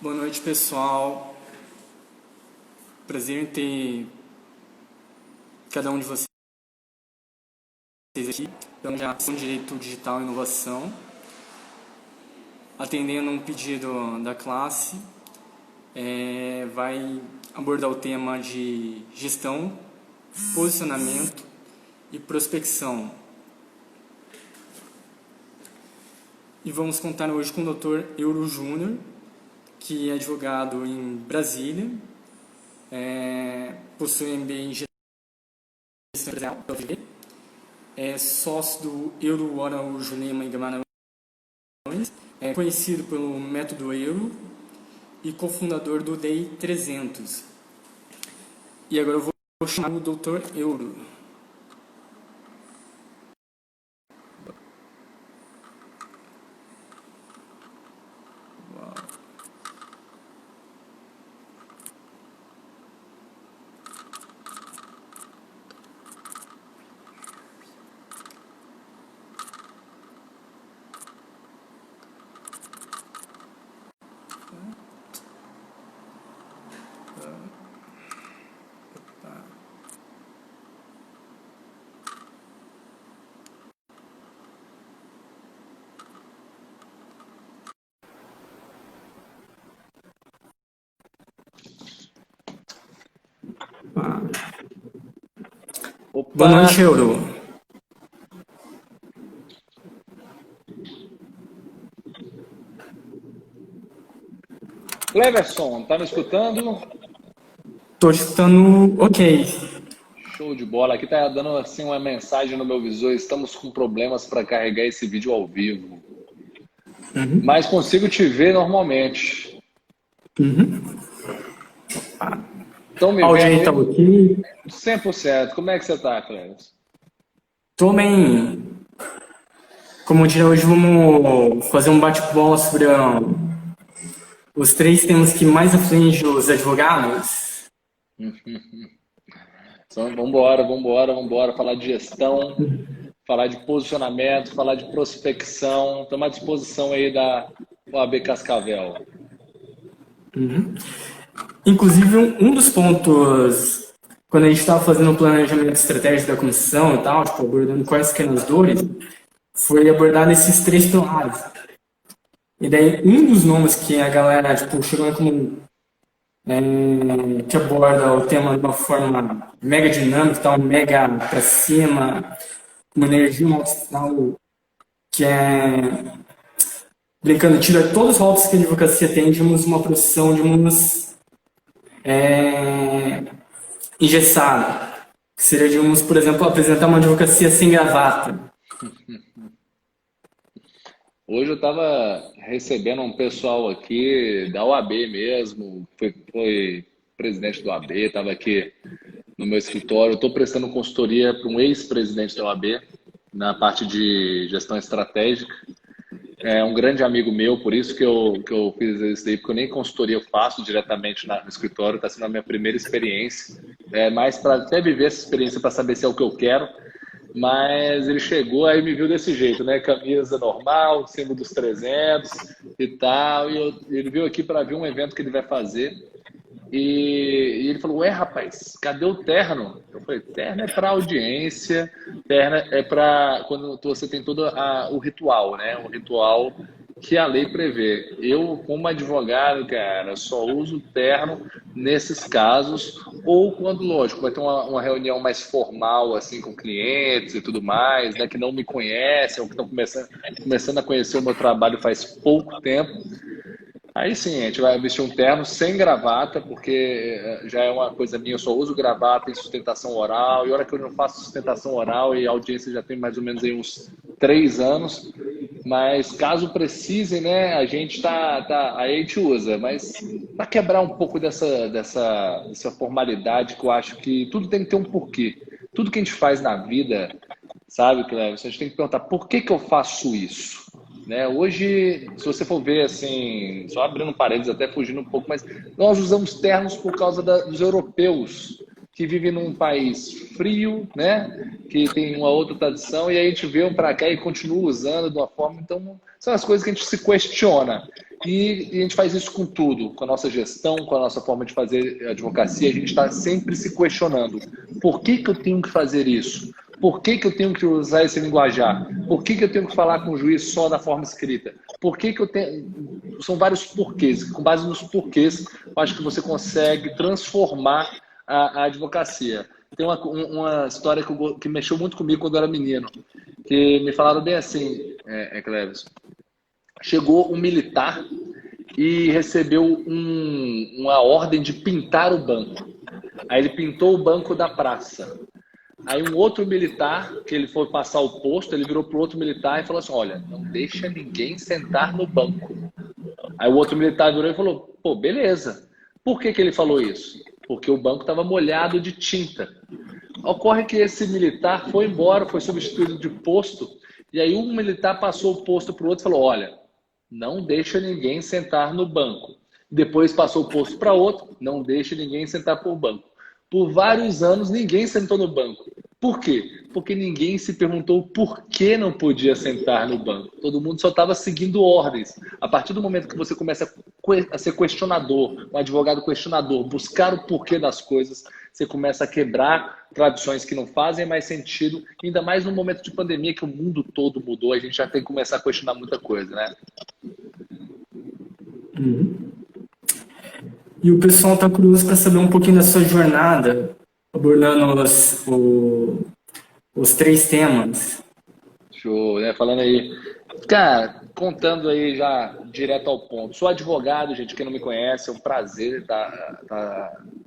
Boa noite, pessoal. Prazer em ter cada um de vocês aqui. Então, já com Direito Digital e Inovação, atendendo um pedido da classe, vai abordar o tema de gestão, posicionamento e prospecção. E vamos contar hoje com o Dr. Euro Júnior, que é advogado em Brasília, possui MBA em Gestão Empresarial, é sócio do Euro Araújo Lima e Guimarães, é conhecido pelo método Euro e cofundador do DEI 300. E agora eu vou chamar o Dr. Euro. Opa! Boa noite, Euro. Cleverson, tá me escutando? Tô escutando ok. Show de bola. Aqui tá dando assim uma mensagem no meu visor. Estamos com problemas para carregar esse vídeo ao vivo. Mas consigo te ver normalmente. Estão me Áudio aí vendo tá aí? ok. 100%. Como é que você tá, Cleverson? Tô bem. Como diria hoje, vamos fazer um bate-bola sobre os três temas que mais afligem os advogados. Então, vambora. Falar de gestão, falar de posicionamento, falar de prospecção. Estamos à disposição aí da OAB Cascavel. Inclusive, um dos pontos, quando a gente estava fazendo o planejamento estratégico da comissão e tal, tipo, abordando quais que eram as dores, foi abordar esses três pilares. E daí, um dos nomes que a galera, tipo, chegou como que aborda o tema de uma forma mega dinâmica, tal, mega pra cima, uma energia, um astral que é, brincando, tira todos os rótulos que a advocacia tem de uma profissão, de umas engessada. Que seria, digamos, por exemplo, apresentar uma advocacia sem gravata. Hoje eu estava recebendo um pessoal aqui da OAB mesmo, foi presidente da OAB, estava aqui no meu escritório. Estou prestando consultoria para um ex-presidente da OAB na parte de gestão estratégica. É um grande amigo meu, por isso que eu fiz isso daí, porque eu nem consultoria eu faço diretamente no escritório, está sendo a minha primeira experiência. Mais para até viver essa experiência para saber se é o que eu quero. Mas ele chegou, aí me viu desse jeito, né? Camisa normal, símbolo dos 300 e tal. Ele veio aqui para ver um evento que ele vai fazer. E ele falou: ué, rapaz, cadê o terno? Eu falei: terno é para audiência, terno é para quando você tem todo o ritual, né? O ritual que a lei prevê. Eu, como advogado, cara, só uso terno nesses casos, ou quando, lógico, vai ter uma reunião mais formal, assim, com clientes e tudo mais, né? Que não me conhecem, ou que estão começando a conhecer o meu trabalho faz pouco tempo. Aí sim, a gente vai vestir um terno sem gravata, porque já é uma coisa minha, eu só uso gravata em sustentação oral, e olha que eu não faço sustentação oral e a audiência já tem mais ou menos aí uns 3 anos, mas caso precisem, né, a gente aí a gente usa, mas para quebrar um pouco dessa formalidade que eu acho que tudo tem que ter um porquê. Tudo que a gente faz na vida, sabe, Cleber, a gente tem que perguntar por que que eu faço isso? Né? Hoje, se você for ver assim, só abrindo parênteses, até fugindo um pouco, mas nós usamos ternos por causa dos europeus que vivem num país frio, né? Que tem uma outra tradição, e aí a gente veio para cá e continua usando de uma forma. Então, são as coisas que a gente se questiona. E a gente faz isso com tudo, com a nossa gestão, com a nossa forma de fazer advocacia. A gente está sempre se questionando: por que que eu tenho que fazer isso? Por que que eu tenho que usar esse linguajar? Por que que eu tenho que falar com o juiz só da forma escrita? Por que que eu tenho... São vários porquês. Com base nos porquês, eu acho que você consegue transformar a advocacia. Tem uma história que mexeu muito comigo quando eu era menino, que me falaram bem assim, Cleves. Chegou um militar e recebeu uma ordem de pintar o banco. Aí ele pintou o banco da praça. Aí um outro militar, que ele foi passar o posto, ele virou para o outro militar e falou assim: olha, não deixa ninguém sentar no banco. Aí o outro militar virou e falou: pô, beleza. Por que que ele falou isso? Porque o banco estava molhado de tinta. Ocorre que esse militar foi embora, foi substituído de posto, e aí um militar passou o posto para o outro e falou: olha, não deixa ninguém sentar no banco. Depois passou o posto para outro: não deixa ninguém sentar por banco. Por vários anos, ninguém sentou no banco. Por quê? Porque ninguém se perguntou por que não podia sentar no banco. Todo mundo só estava seguindo ordens. A partir do momento que você começa a ser questionador, um advogado questionador, buscar o porquê das coisas, você começa a quebrar tradições que não fazem mais sentido, ainda mais no momento de pandemia que o mundo todo mudou, a gente já tem que começar a questionar muita coisa, né? E o pessoal está curioso para saber um pouquinho da sua jornada, abordando os 3 temas. Show, né? Falando aí. Cara, contando aí já direto ao ponto. Sou advogado, gente, quem não me conhece, é um prazer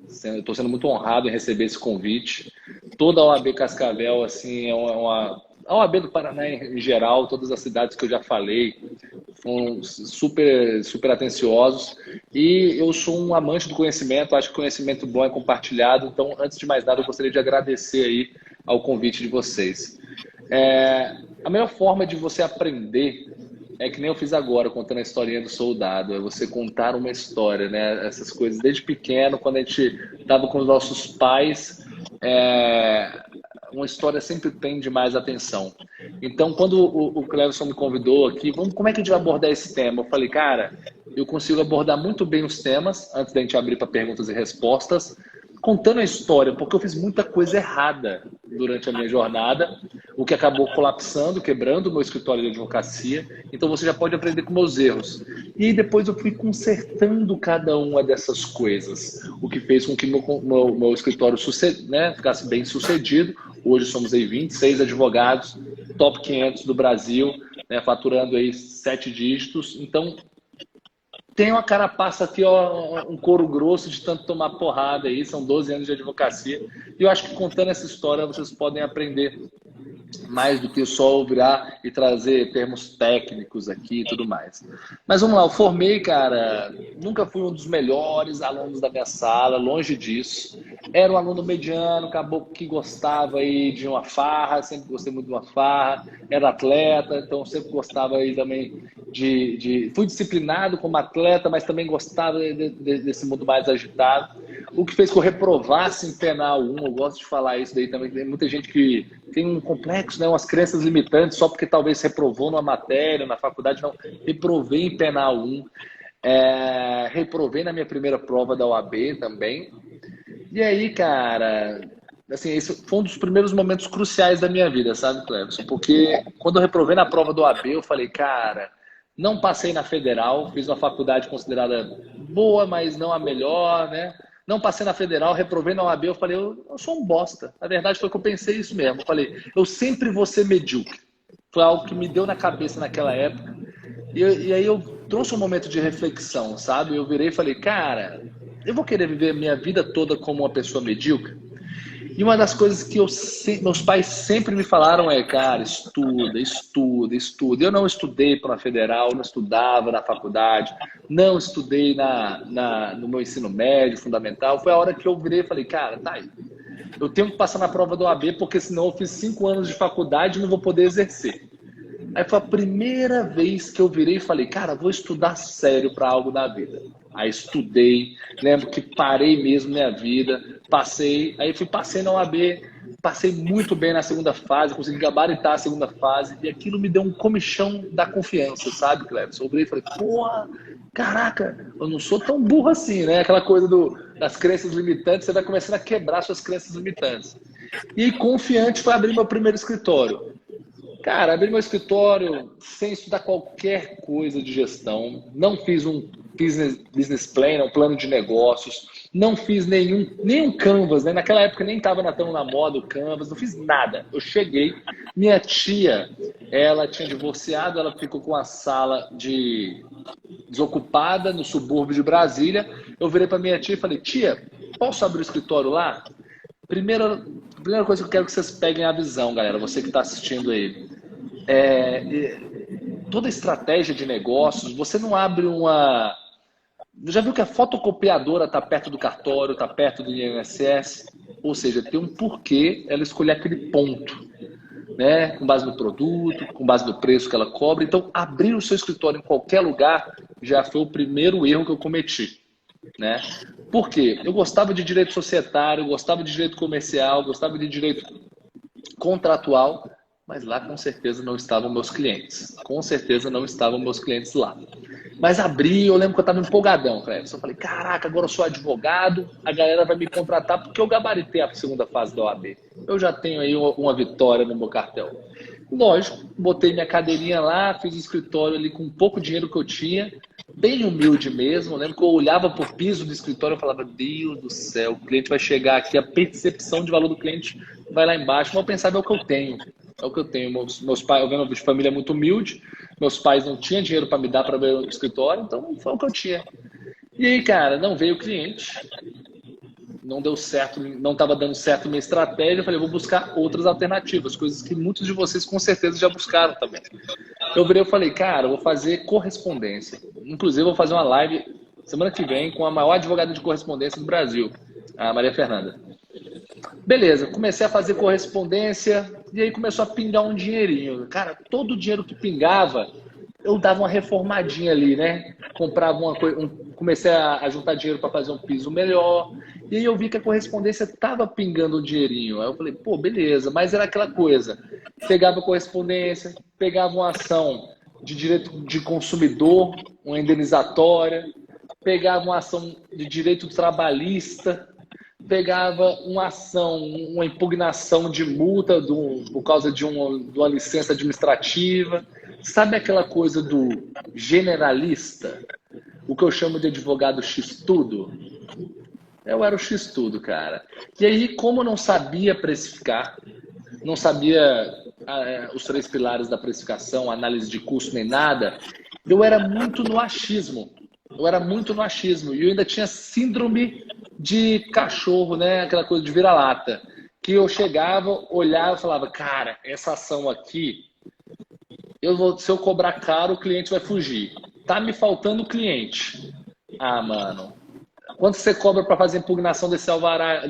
estou sendo muito honrado em receber esse convite. Toda a OAB Cascavel, assim, a OAB do Paraná em geral, todas as cidades que eu já falei, foram super, super atenciosos. E eu sou um amante do conhecimento, acho que conhecimento bom é compartilhado. Então, antes de mais nada, eu gostaria de agradecer aí ao convite de vocês. A melhor forma de você aprender é que nem eu fiz agora, contando a historinha do soldado. É você contar uma história, né? Essas coisas desde pequeno, quando a gente estava com os nossos pais, uma história sempre prende mais atenção. Então, quando o Cleverson me convidou aqui, como é que a gente vai abordar esse tema? Eu falei, cara, eu consigo abordar muito bem os temas, antes da gente abrir para perguntas e respostas, contando a história, porque eu fiz muita coisa errada durante a minha jornada, o que acabou colapsando, quebrando o meu escritório de advocacia. Então você já pode aprender com meus erros. E depois eu fui consertando cada uma dessas coisas, o que fez com que meu escritório ficasse bem sucedido. Hoje somos aí 26 advogados, top 500 do Brasil, né, faturando aí 7 dígitos. Então, tem uma carapaça aqui, ó, um couro grosso de tanto tomar porrada aí, são 12 anos de advocacia. E eu acho que contando essa história vocês podem aprender mais do que só virar e trazer termos técnicos aqui e tudo mais. Mas vamos lá, eu formei, cara, nunca fui um dos melhores alunos da minha sala, longe disso. Era um aluno mediano, acabou que gostava aí de uma farra, sempre gostei muito de uma farra, era atleta, então sempre gostava aí também fui disciplinado como atleta, mas também gostava desse mundo mais agitado. O que fez que eu reprovasse em penal 1, eu gosto de falar isso daí também, tem muita gente que tem um complexo, né, umas crenças limitantes, só porque talvez reprovou numa matéria, na faculdade, não. Reprovei em penal 1, reprovei na minha primeira prova da OAB também. E aí, cara, assim, esse foi um dos primeiros momentos cruciais da minha vida, sabe, Cleverson? Porque quando eu reprovei na prova da OAB, eu falei, cara, não passei na federal, fiz uma faculdade considerada boa, mas não a melhor, né? Não passei na federal, reprovei na OAB, eu falei, eu sou um bosta. Na verdade, foi que eu pensei isso mesmo. Eu falei, eu sempre vou ser medíocre. Foi algo que me deu na cabeça naquela época. E aí eu trouxe um momento de reflexão, sabe? Eu virei e falei, cara, eu vou querer viver minha vida toda como uma pessoa medíocre? E uma das coisas que meus pais sempre me falaram é, cara, estuda, estuda, estuda. Eu não estudei para a federal, não estudava na faculdade, não estudei no meu ensino médio, fundamental. Foi a hora que eu virei e falei, cara, tá aí. Eu tenho que passar na prova do OAB, porque senão eu fiz 5 anos de faculdade e não vou poder exercer. Aí foi a primeira vez que eu virei e falei, cara, vou estudar sério para algo na vida. Aí estudei, lembro que parei mesmo minha vida, passei na OAB, passei muito bem na segunda fase, consegui gabaritar a segunda fase, e aquilo me deu um comichão da confiança, sabe, Cleves? Eu olhei e falei, porra, caraca, eu não sou tão burro assim, né? Aquela coisa das crenças limitantes, você vai começando a quebrar suas crenças limitantes. E confiante foi abrir meu primeiro escritório. Cara, abri meu escritório sem estudar qualquer coisa de gestão, não fiz um business plan, um plano de negócios, não fiz nenhum Canvas, né? Naquela época nem estava tão na moda o Canvas, não fiz nada. Eu cheguei, minha tia, ela tinha divorciado, ela ficou com a sala desocupada no subúrbio de Brasília. Eu virei para minha tia e falei, tia, posso abrir o escritório lá? Primeira coisa que eu quero que vocês peguem a visão, galera, você que está assistindo aí. Toda estratégia de negócios, você não abre uma... Já viu que a fotocopiadora está perto do cartório, está perto do INSS? Ou seja, tem um porquê ela escolher aquele ponto, né? Com base no produto, com base no preço que ela cobra. Então, abrir o seu escritório em qualquer lugar já foi o primeiro erro que eu cometi, né? Por quê? Eu gostava de direito societário, gostava de direito comercial, gostava de direito contratual, mas lá com certeza não estavam meus clientes. Com certeza não estavam meus clientes lá. Mas abri, eu lembro que eu estava empolgadão, Cleves. Eu falei, caraca, agora eu sou advogado, a galera vai me contratar porque eu gabaritei a segunda fase da OAB. Eu já tenho aí uma vitória no meu cartel. Lógico, botei minha cadeirinha lá, fiz o escritório ali com pouco dinheiro que eu tinha, bem humilde mesmo. Eu lembro que eu olhava pro piso do escritório e falava, Deus do céu, o cliente vai chegar aqui, a percepção de valor do cliente vai lá embaixo, mas eu pensava, é o que eu tenho. É o que eu tenho. Meus pais, eu venho de família muito humilde, meus pais não tinham dinheiro para me dar para abrir o escritório, então foi o que eu tinha. E aí, cara, não veio o cliente, não deu certo, não estava dando certo minha estratégia. Eu falei, vou buscar outras alternativas, coisas que muitos de vocês com certeza já buscaram também. Eu virei e falei, cara, eu vou fazer correspondência. Inclusive, eu vou fazer uma live semana que vem com a maior advogada de correspondência do Brasil, a Maria Fernanda. Beleza, comecei a fazer correspondência e aí começou a pingar um dinheirinho. Cara, todo o dinheiro que pingava, eu dava uma reformadinha ali, né? Comprava uma coisa, comecei a juntar dinheiro para fazer um piso melhor. E aí eu vi que a correspondência estava pingando um dinheirinho. Aí eu falei, pô, beleza, mas era aquela coisa. Pegava a correspondência, pegava uma ação de direito de consumidor, uma indenizatória, pegava uma ação de direito trabalhista, pegava uma ação, uma impugnação de multa por causa de uma licença administrativa. Sabe aquela coisa do generalista? O que eu chamo de advogado X-tudo? Eu era o X-tudo, cara. E aí, como eu não sabia precificar, não sabia os 3 pilares da precificação, análise de custo nem nada, eu era muito no achismo. E eu ainda tinha síndrome de cachorro, né? Aquela coisa de vira-lata. Que eu chegava, olhava e falava, cara, essa ação aqui, se eu cobrar caro, o cliente vai fugir. Tá me faltando cliente. Ah, mano, quanto você cobra para fazer impugnação desse alvará,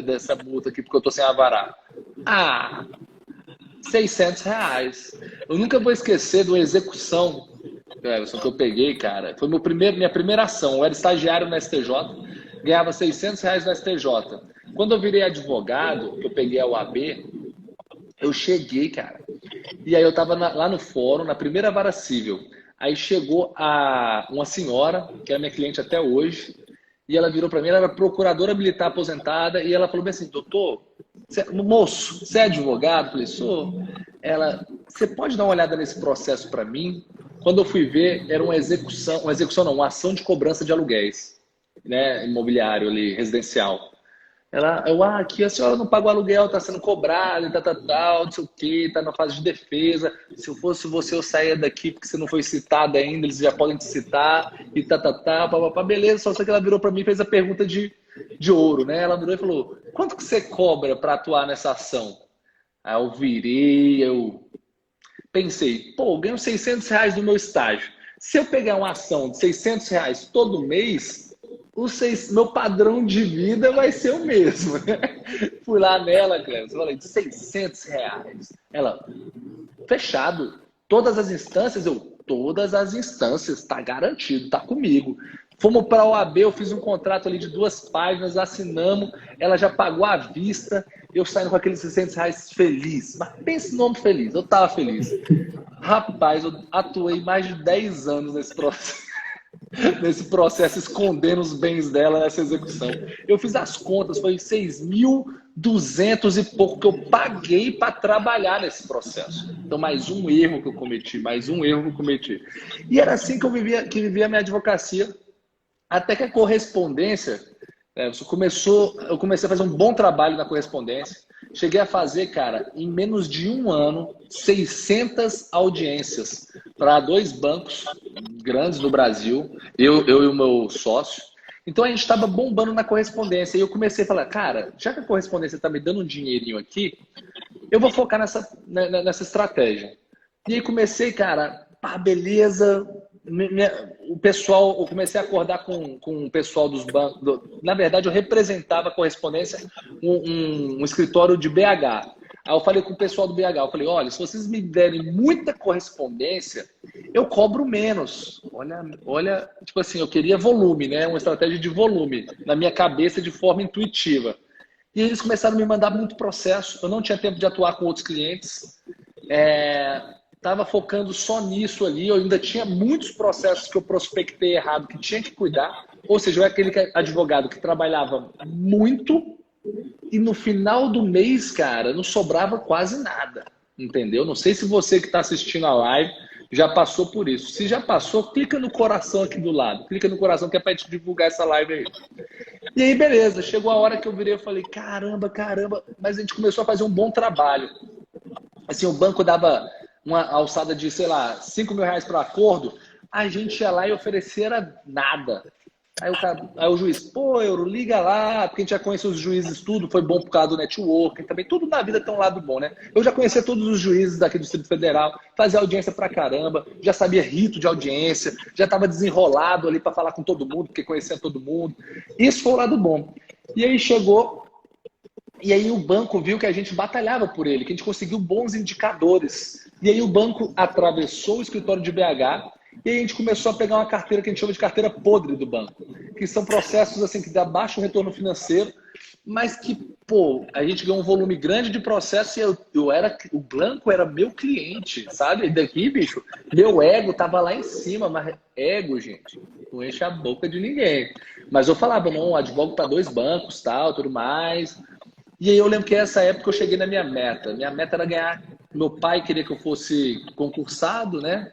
dessa multa aqui, porque eu tô sem alvará? Ah, R$600. Eu nunca vou esquecer de uma execução que eu peguei, cara. Foi minha primeira ação. Eu era estagiário no STJ, ganhava R$600 no STJ. Quando eu virei advogado, eu peguei a OAB, eu cheguei, cara. E aí eu tava lá no fórum, na primeira vara civil. Aí chegou uma senhora, que é minha cliente até hoje, e ela virou para mim, ela era procuradora militar aposentada, e ela falou bem assim, doutor, moço, você é advogado? Eu falei, sou. Ela, você pode dar uma olhada nesse processo para mim? Quando eu fui ver, era uma uma ação de cobrança de aluguéis, né, imobiliário ali, residencial. Aqui a senhora não pagou aluguel, está sendo cobrado, não sei o que, está na fase de defesa. Se eu fosse você, eu saía daqui porque você não foi citado ainda, eles já podem te citar, e beleza. Só que ela virou para mim e fez a pergunta de ouro, né? Ela virou e falou, quanto que você cobra para atuar nessa ação? Aí eu virei, eu pensei, pô, eu ganho R$600 no meu estágio. Se eu pegar uma ação de R$600 todo mês, meu padrão de vida vai ser o mesmo. Fui lá nela, Cleber, falei, de R$600. Ela, fechado. Todas as instâncias, todas as instâncias, tá garantido, tá comigo. Fomos para a OAB, eu fiz um contrato ali de 2 páginas, assinamos, ela já pagou à vista. eu saindo com aqueles R$ 600 feliz. Mas pense no nome feliz, eu tava feliz. Rapaz, eu atuei mais de 10 anos nesse processo, escondendo os bens dela nessa execução. Eu fiz as contas, foi 6.200 e pouco que eu paguei para trabalhar nesse processo. Então, mais um erro que eu cometi, mais um erro que eu cometi. E era assim que eu vivia a minha advocacia, até que a correspondência, eu comecei a fazer um bom trabalho na correspondência. Cheguei a fazer, cara, em menos de um ano, 600 audiências para 2 bancos grandes do Brasil, eu e o meu sócio. Então a gente estava bombando na correspondência. E eu comecei a falar, cara, já que a correspondência está me dando um dinheirinho aqui, eu vou focar nessa estratégia. E aí comecei, cara, pá, beleza. O pessoal, eu comecei a acordar com o pessoal dos bancos. Na verdade, eu representava a correspondência, um escritório de BH. Aí eu falei com o pessoal do BH, eu falei, olha, se vocês me derem muita correspondência, eu cobro menos. Olha, tipo assim, eu queria volume, né? Uma estratégia de volume na minha cabeça de forma intuitiva. E eles começaram a me mandar muito processo. Eu não tinha tempo de atuar com outros clientes. Estava focando só nisso ali. Eu ainda tinha muitos processos que eu prospectei errado, que tinha que cuidar. Ou seja, eu era aquele advogado que trabalhava muito e no final do mês, cara, não sobrava quase nada. Entendeu? Não sei se você que está assistindo a live já passou por isso. Se já passou, clica no coração aqui do lado. Clica no coração que é para te divulgar essa live aí. E aí, beleza. Chegou a hora que eu virei e falei, caramba. Mas a gente começou a fazer um bom trabalho. Assim, o banco dava uma alçada de, sei lá, R$ 5.000 para acordo, a gente ia lá e oferecia nada. Aí o juiz, pô, Euro, liga lá, porque a gente já conhece os juízes tudo, foi bom por causa do networking também, tudo na vida tem um lado bom, né? Eu já conhecia todos os juízes daqui do Distrito Federal, fazia audiência pra caramba, já sabia rito de audiência, já estava desenrolado ali para falar com todo mundo, porque conhecia todo mundo. Isso foi o lado bom. E aí chegou, e aí o banco viu que a gente batalhava por ele, que a gente conseguiu bons indicadores. E aí o banco atravessou o escritório de BH e aí a gente começou a pegar uma carteira que a gente chama de carteira podre do banco, que são processos assim que dá baixo retorno financeiro, mas que, pô, a gente ganhou um volume grande de processo e o banco era meu cliente, sabe? Daqui, bicho, meu ego tava lá em cima, mas ego, gente, não enche a boca de ninguém. Mas eu falava, não, advogo para 2 bancos, tal, tudo mais. E aí eu lembro que essa época eu cheguei na minha meta. Minha meta era ganhar. Meu pai queria que eu fosse concursado, né?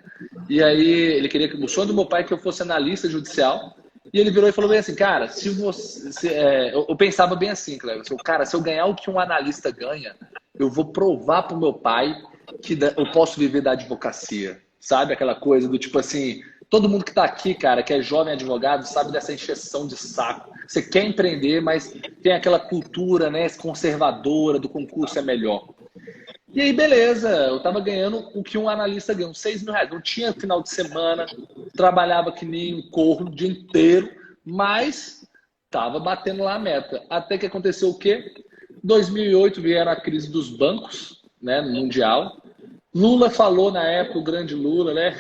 E aí ele queria que o sonho do meu pai é que eu fosse analista judicial. E ele virou e falou bem assim, cara, eu pensava bem assim, Cleber, cara, se eu ganhar o que um analista ganha, eu vou provar pro meu pai que eu posso viver da advocacia. Sabe aquela coisa do tipo assim, todo mundo que tá aqui, cara, que é jovem advogado, sabe dessa encheção de saco. Você quer empreender, mas tem aquela cultura, né, conservadora do concurso é melhor. E aí, beleza, eu tava ganhando o que um analista ganha, uns R$ 6.000. Não tinha final de semana, trabalhava que nem um corno o dia inteiro, mas tava batendo lá a meta. Até que aconteceu o quê? 2008 vieram a crise dos bancos, né, mundial. Lula falou na época, o grande Lula, né?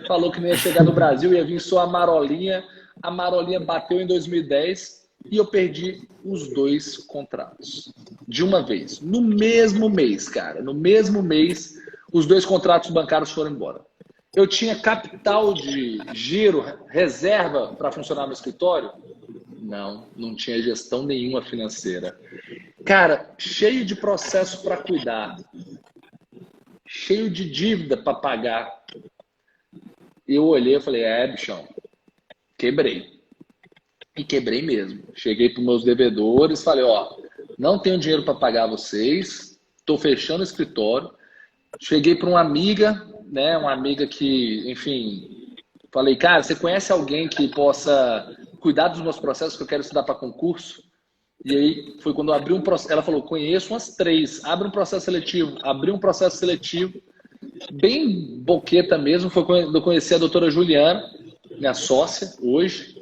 Falou que não ia chegar no Brasil, ia vir só a marolinha. A marolinha bateu em 2010 e eu perdi os 2 contratos. De uma vez. No mesmo mês, cara. No mesmo mês, os 2 contratos bancários foram embora. Eu tinha capital de giro, reserva para funcionar no escritório? Não tinha gestão nenhuma financeira. Cara, cheio de processo para cuidar. Cheio de dívida para pagar. Eu olhei e falei, bichão, quebrei. E quebrei mesmo. Cheguei para os meus devedores, falei, não tenho dinheiro para pagar vocês, estou fechando o escritório. Cheguei para uma amiga, né, uma amiga que, enfim, falei, cara, você conhece alguém que possa cuidar dos meus processos que eu quero estudar para concurso? E aí foi quando eu abri um processo, ela falou, conheço umas 3, abre um processo seletivo. Abri um processo seletivo, bem boqueta mesmo, foi quando eu conheci a doutora Juliana, minha sócia, hoje.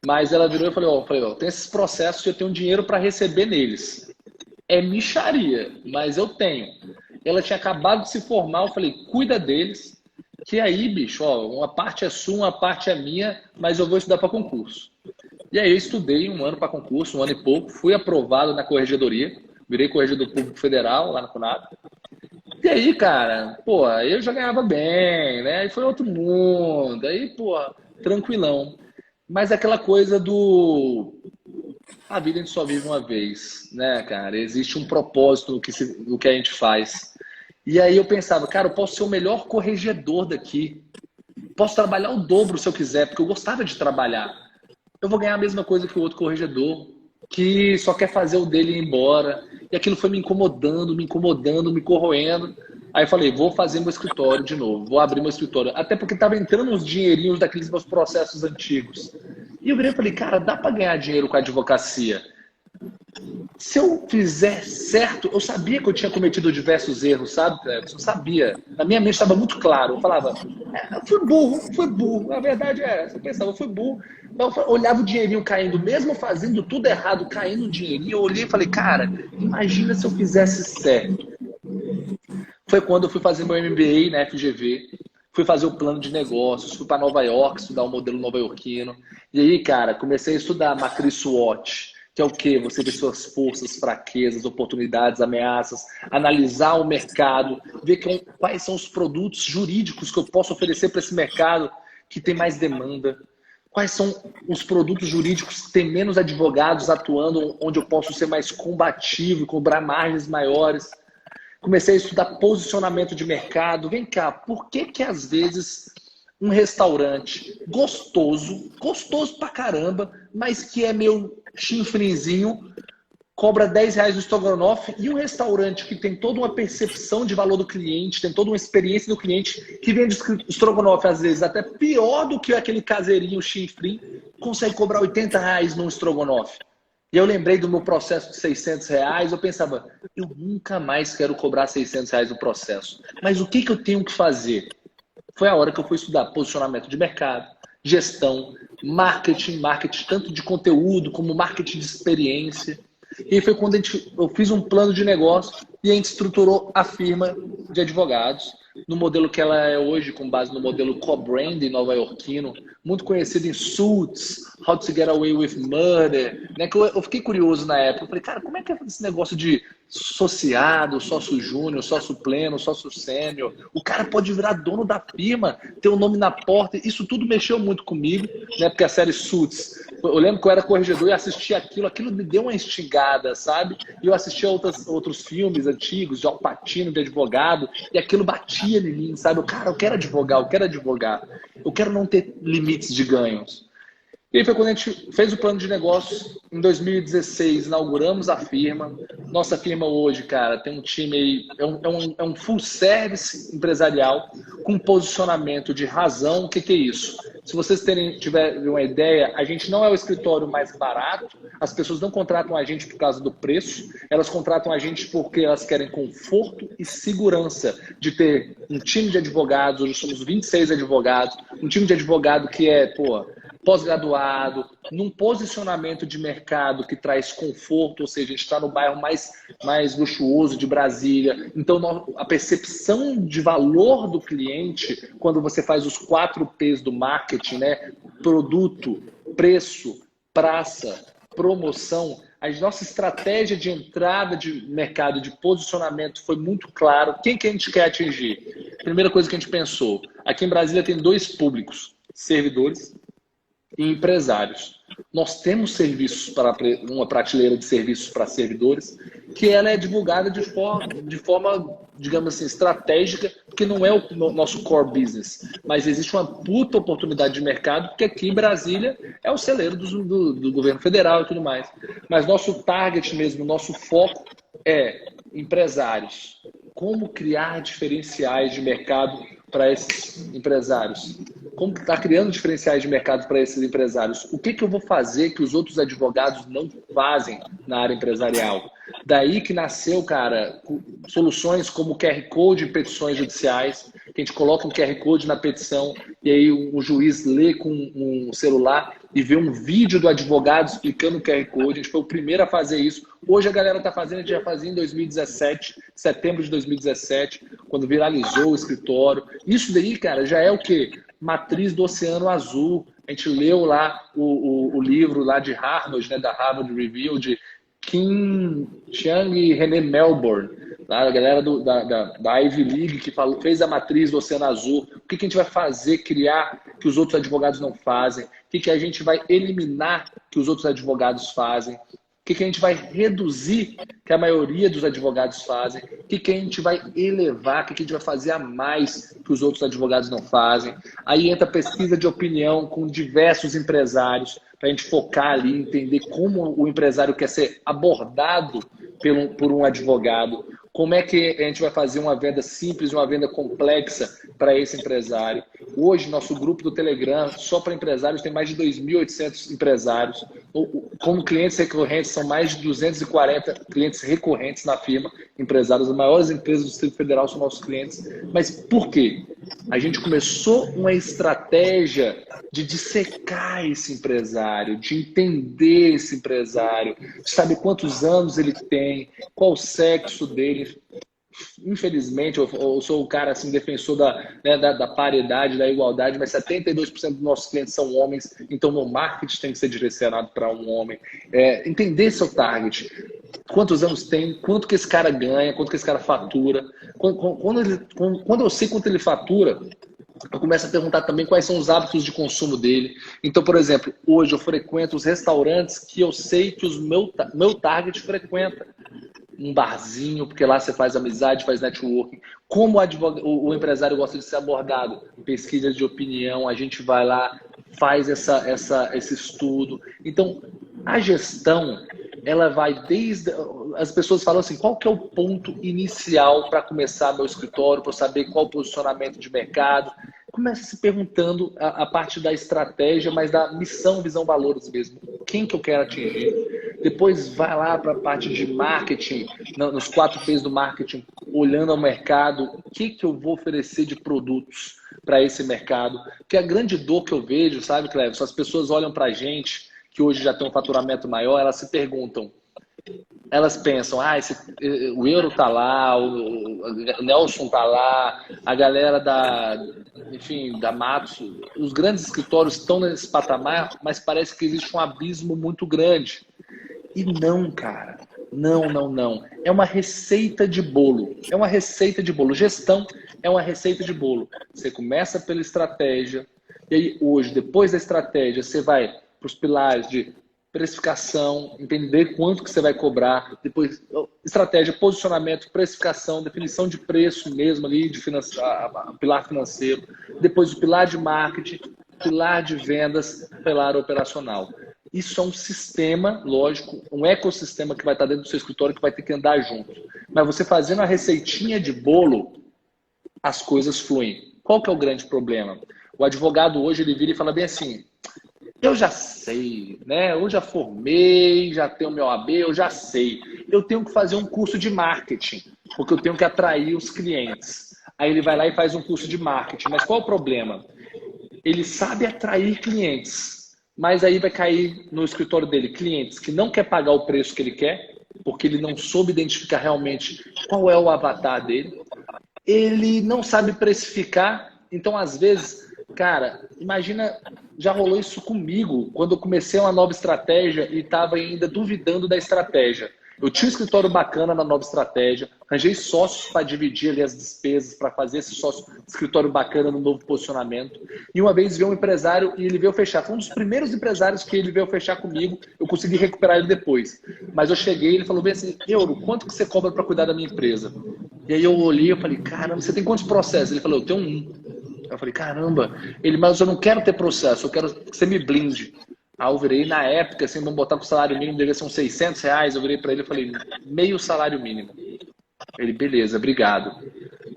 Mas ela virou e falou, tem esses processos que eu tenho dinheiro para receber neles. É mixaria, mas eu tenho. Ela tinha acabado de se formar, eu falei, cuida deles, que aí, bicho, uma parte é sua, uma parte é minha, mas eu vou estudar para concurso. E aí eu estudei 1 ano para concurso, 1 ano e pouco, fui aprovado na corregedoria, Virei corregedor público federal lá na Conab. E aí, cara, pô, aí eu já ganhava bem, né? Aí foi outro mundo, aí, pô, tranquilão. Mas aquela coisa do... A vida a gente só vive uma vez, né, cara? Existe um propósito no que a gente faz. E aí eu pensava, cara, eu posso ser o melhor corregedor daqui. Posso trabalhar o dobro se eu quiser, porque eu gostava de trabalhar. Eu vou ganhar a mesma coisa que o outro corregedor, que só quer fazer o dele ir embora. E aquilo foi me incomodando, me corroendo. Aí eu falei, vou fazer meu escritório de novo, vou abrir meu escritório. Até porque estava entrando uns dinheirinhos daqueles meus processos antigos. E eu virei e falei, cara, dá para ganhar dinheiro com a advocacia. Se eu fizer certo, eu sabia que eu tinha cometido diversos erros, sabe, Cleber? Eu sabia. Na minha mente estava muito claro. Eu falava, fui burro. A verdade é essa. Eu pensava, eu fui burro. Então, eu olhava o dinheirinho caindo, mesmo fazendo tudo errado, caindo o dinheirinho. Eu olhei e falei, cara, imagina se eu fizesse certo. Foi quando eu fui fazer meu MBA na FGV. Fui fazer o plano de negócios, fui para Nova York, estudar o modelo nova-iorquino. E aí, cara, comecei a estudar a matriz SWOT, que é o quê? Você vê suas forças, fraquezas, oportunidades, ameaças, analisar o mercado, ver quais são os produtos jurídicos que eu posso oferecer para esse mercado que tem mais demanda. Quais são os produtos jurídicos que tem menos advogados atuando, onde eu posso ser mais combativo, cobrar margens maiores. Comecei a estudar posicionamento de mercado. Vem cá, por que às vezes um restaurante gostoso pra caramba, mas que é meu chinfrinzinho, cobra R$10 no estrogonofe, e um restaurante que tem toda uma percepção de valor do cliente, tem toda uma experiência do cliente, que vende estrogonofe às vezes até pior do que aquele caseirinho chinfrim, consegue cobrar R$80 num estrogonofe. E eu lembrei do meu processo de R$600, eu pensava, eu nunca mais quero cobrar R$600 no processo. Mas o que eu tenho que fazer? Foi a hora que eu fui estudar posicionamento de mercado, gestão, marketing tanto de conteúdo como marketing de experiência. E foi quando eu fiz um plano de negócio e a gente estruturou a firma de advogados no modelo que ela é hoje, com base no modelo co-branding nova-iorquino, muito conhecido em Suits, How to Get Away with Murder, né? Que eu fiquei curioso na época. Eu falei, cara, como é que é esse negócio de associado, sócio júnior, sócio pleno, sócio sênior? O cara pode virar dono da firma, ter o nome na porta. Isso tudo mexeu muito comigo, né? Porque a série Suits, eu lembro que eu era corregedor e assistia aquilo me deu uma instigada, sabe? E eu assistia outros filmes antigos, de Al Pacino, de advogado, e aquilo batia em mim, sabe? Cara, eu quero advogar, eu quero não ter limites de ganhos. E aí foi quando a gente fez o plano de negócios. Em 2016, inauguramos a firma. Nossa firma hoje, cara, tem um time aí, é um full service empresarial com posicionamento de razão. O que é isso? Se vocês tiverem uma ideia, a gente não é o escritório mais barato. As pessoas não contratam a gente por causa do preço. Elas contratam a gente porque elas querem conforto e segurança de ter um time de advogados. Hoje somos 26 advogados. Um time de advogado que é, pós-graduado, num posicionamento de mercado que traz conforto, ou seja, a gente está no bairro mais luxuoso de Brasília. Então, a percepção de valor do cliente, quando você faz os 4 P's do marketing, né? Produto, preço, praça, promoção, a nossa estratégia de entrada de mercado, de posicionamento foi muito claro. Quem que a gente quer atingir? Primeira coisa que a gente pensou, aqui em Brasília tem 2 públicos, servidores e empresários. Nós temos serviços para uma prateleira de serviços para servidores, que ela é divulgada de forma, digamos assim, estratégica, que não é o nosso core business, mas existe uma puta oportunidade de mercado, porque aqui em Brasília é o celeiro do governo federal e tudo mais. Mas nosso target mesmo, nosso foco é empresários. Como criar diferenciais de mercado para esses empresários? Como está criando diferenciais de mercado para esses empresários? O que eu vou fazer que os outros advogados não fazem na área empresarial? Daí que nasceu, cara, soluções como o QR Code em petições judiciais, que a gente coloca um QR Code na petição e aí o juiz lê com um celular e vê um vídeo do advogado explicando o QR Code. A gente foi o primeiro a fazer isso. Hoje a galera está fazendo, a gente já fazia em 2017, setembro de 2017, quando viralizou o escritório. Isso daí, cara, já é o quê? Matriz do Oceano Azul. A gente leu lá o livro lá de Harvard, né, da Harvard Review, de Kim Chiang e René Melbourne, lá, a galera da Ivy League que fez a matriz do Oceano Azul. O que a gente vai fazer, criar, que os outros advogados não fazem? O que a gente vai eliminar que os outros advogados fazem? O que a gente vai reduzir que a maioria dos advogados fazem? O que a gente vai elevar? O que a gente vai fazer a mais que os outros advogados não fazem? Aí entra a pesquisa de opinião com diversos empresários, para a gente focar ali, entender como o empresário quer ser abordado por um advogado, como é que a gente vai fazer uma venda simples, uma venda complexa para esse empresário. Hoje, nosso grupo do Telegram, só para empresários, tem mais de 2.800 empresários. Como clientes recorrentes, são mais de 240 clientes recorrentes na firma, empresários. As maiores empresas do Distrito Federal são nossos clientes. Mas por quê? A gente começou uma estratégia de dissecar esse empresário, de entender esse empresário, de saber quantos anos ele tem, qual o sexo dele. Infelizmente, eu sou o cara assim, defensor da paridade, da igualdade, mas 72% dos nossos clientes são homens, então o marketing tem que ser direcionado para um homem. Entender seu target, quantos anos tem, quanto que esse cara ganha, quanto que esse cara fatura. Quando eu sei quanto ele fatura, eu começo a perguntar também quais são os hábitos de consumo dele. Então, por exemplo, hoje eu frequento os restaurantes que eu sei que meu target frequenta. Um barzinho, porque lá você faz amizade, faz networking. Como o empresário gosta de ser abordado? Pesquisa de opinião, a gente vai lá, faz esse estudo. Então, a gestão, ela vai desde... As pessoas falam assim, qual que é o ponto inicial para começar meu escritório, para eu saber qual o posicionamento de mercado? Começa se perguntando a parte da estratégia, mas da missão, visão, valores mesmo. Quem que eu quero atingir? Depois vai lá para a parte de marketing, nos 4 P's do marketing, olhando ao mercado, o que eu vou oferecer de produtos para esse mercado. Porque a grande dor que eu vejo, sabe, Cleves? As pessoas olham para a gente, que hoje já tem um faturamento maior, elas se perguntam, elas pensam, o Euro tá lá, o Nelson tá lá, a galera da Matos, os grandes escritórios estão nesse patamar, mas parece que existe um abismo muito grande. E não, cara, não. É uma receita de bolo, Gestão é uma receita de bolo. Você começa pela estratégia, e aí hoje, depois da estratégia, você vai para os pilares de precificação, entender quanto que você vai cobrar, depois estratégia, posicionamento, precificação, definição de preço mesmo ali, pilar financeiro, depois o pilar de marketing, pilar de vendas, pilar operacional. Isso é um sistema, lógico, um ecossistema que vai estar dentro do seu escritório que vai ter que andar junto. Mas você fazendo a receitinha de bolo, as coisas fluem. Qual que é o grande problema? O advogado hoje ele vira e fala bem assim, eu já sei, né? Eu já formei, já tenho meu AB, eu já sei. Eu tenho que fazer um curso de marketing, porque eu tenho que atrair os clientes. Aí ele vai lá e faz um curso de marketing. Mas qual é o problema? Ele sabe atrair clientes, mas aí vai cair no escritório dele clientes que não quer pagar o preço que ele quer, porque ele não soube identificar realmente qual é o avatar dele. Ele não sabe precificar, então às vezes... Cara, imagina, já rolou isso comigo quando eu comecei uma nova estratégia e estava ainda duvidando da estratégia. Eu tinha um escritório bacana na nova estratégia, arranjei sócios para dividir ali as despesas, para fazer esse escritório bacana no novo posicionamento. E uma vez veio um empresário e ele veio fechar. Foi um dos primeiros empresários que ele veio fechar comigo, eu consegui recuperar ele depois. Mas eu cheguei e ele falou bem assim, Euro, quanto que você cobra para cuidar da minha empresa? E aí eu olhei e falei, caramba, você tem quantos processos? Ele falou, eu tenho um. Eu falei, caramba, mas eu não quero ter processo, eu quero que você me blinde. Aí eu virei, na época, assim, vamos botar com o salário mínimo, devia ser uns R$600, eu virei para ele e falei, meio salário mínimo. Ele, beleza, obrigado.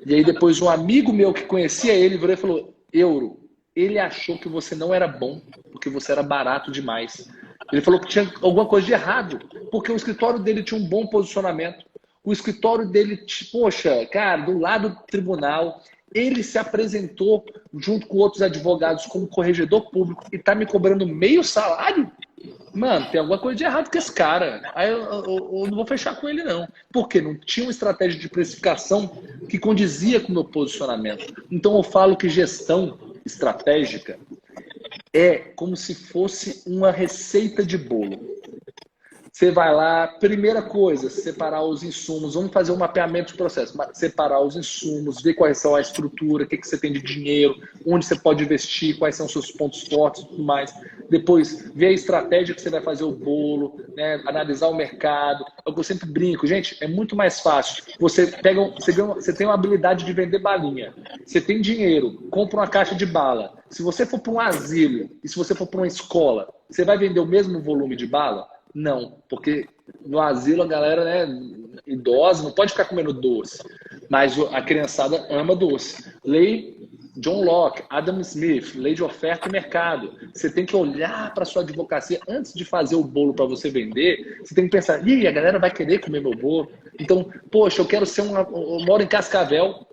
E aí depois um amigo meu que conhecia ele virou e falou, Euro, ele achou que você não era bom, porque você era barato demais. Ele falou que tinha alguma coisa de errado, porque o escritório dele tinha um bom posicionamento. O escritório dele, poxa, cara, do lado do tribunal... Ele se apresentou junto com outros advogados como corregedor público e tá me cobrando meio salário? Mano, tem alguma coisa de errado com esse cara. Aí eu não vou fechar com ele, não. Porque não tinha uma estratégia de precificação que condizia com o meu posicionamento. Então eu falo que gestão estratégica é como se fosse uma receita de bolo. Você vai lá, primeira coisa, separar os insumos, vamos fazer um mapeamento de processo, separar os insumos, ver quais são a estrutura, o que você tem de dinheiro, onde você pode investir, quais são os seus pontos fortes e tudo mais. Depois, ver a estratégia que você vai fazer o bolo, né? Analisar o mercado. É o que eu sempre brinco, gente, é muito mais fácil. Você tem uma habilidade de vender balinha, você tem dinheiro, compra uma caixa de bala. Se você for para um asilo e se você for para uma escola, você vai vender o mesmo volume de bala? Não, porque no asilo a galera, né, idosa, não pode ficar comendo doce, mas a criançada ama doce. Lei John Locke, Adam Smith, lei de oferta e mercado. Você tem que olhar para sua advocacia antes de fazer o bolo para você vender. Você tem que pensar, a galera vai querer comer meu bolo. Então, poxa, eu quero ser eu moro em Cascavel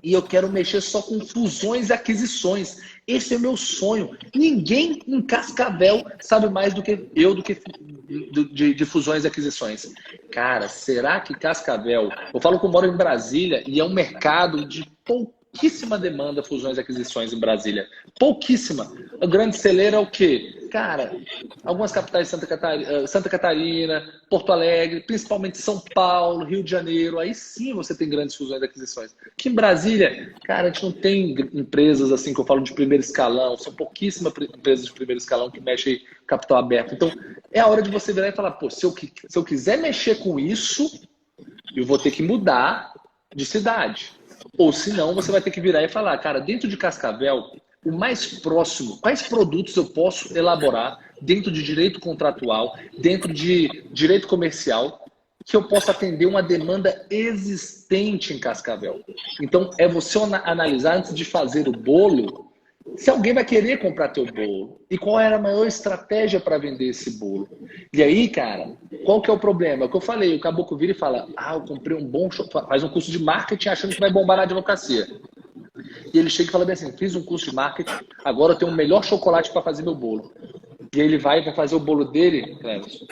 e eu quero mexer só com fusões e aquisições. Esse é o meu sonho. Ninguém em Cascavel sabe mais do que eu de fusões e aquisições. Cara, será que Cascavel... Eu falo que eu moro em Brasília e é um mercado de pouquíssima demanda fusões e aquisições em Brasília. Pouquíssima. O grande celeiro é o quê? Cara, algumas capitais de Santa Catarina, Porto Alegre, principalmente São Paulo, Rio de Janeiro, aí sim você tem grandes fusões e aquisições. Aqui em Brasília, cara, a gente não tem empresas assim que eu falo de primeiro escalão, são pouquíssimas empresas de primeiro escalão que mexem capital aberto. Então, é a hora de você virar e falar, pô, se eu quiser mexer com isso, eu vou ter que mudar de cidade. Ou senão, você vai ter que virar e falar, cara, dentro de Cascavel, o mais próximo, quais produtos eu posso elaborar dentro de direito contratual, dentro de direito comercial, que eu possa atender uma demanda existente em Cascavel. Então, é você analisar antes de fazer o bolo, se alguém vai querer comprar teu bolo e qual era a maior estratégia para vender esse bolo. E aí, cara, qual que é o problema? É o que eu falei, o caboclo vira e fala, eu comprei um bom, faz um curso de marketing achando que vai bombar na advocacia. E ele chega e fala bem assim, fiz um curso de marketing, agora eu tenho o melhor chocolate para fazer meu bolo. E aí ele vai fazer o bolo dele, Cleves,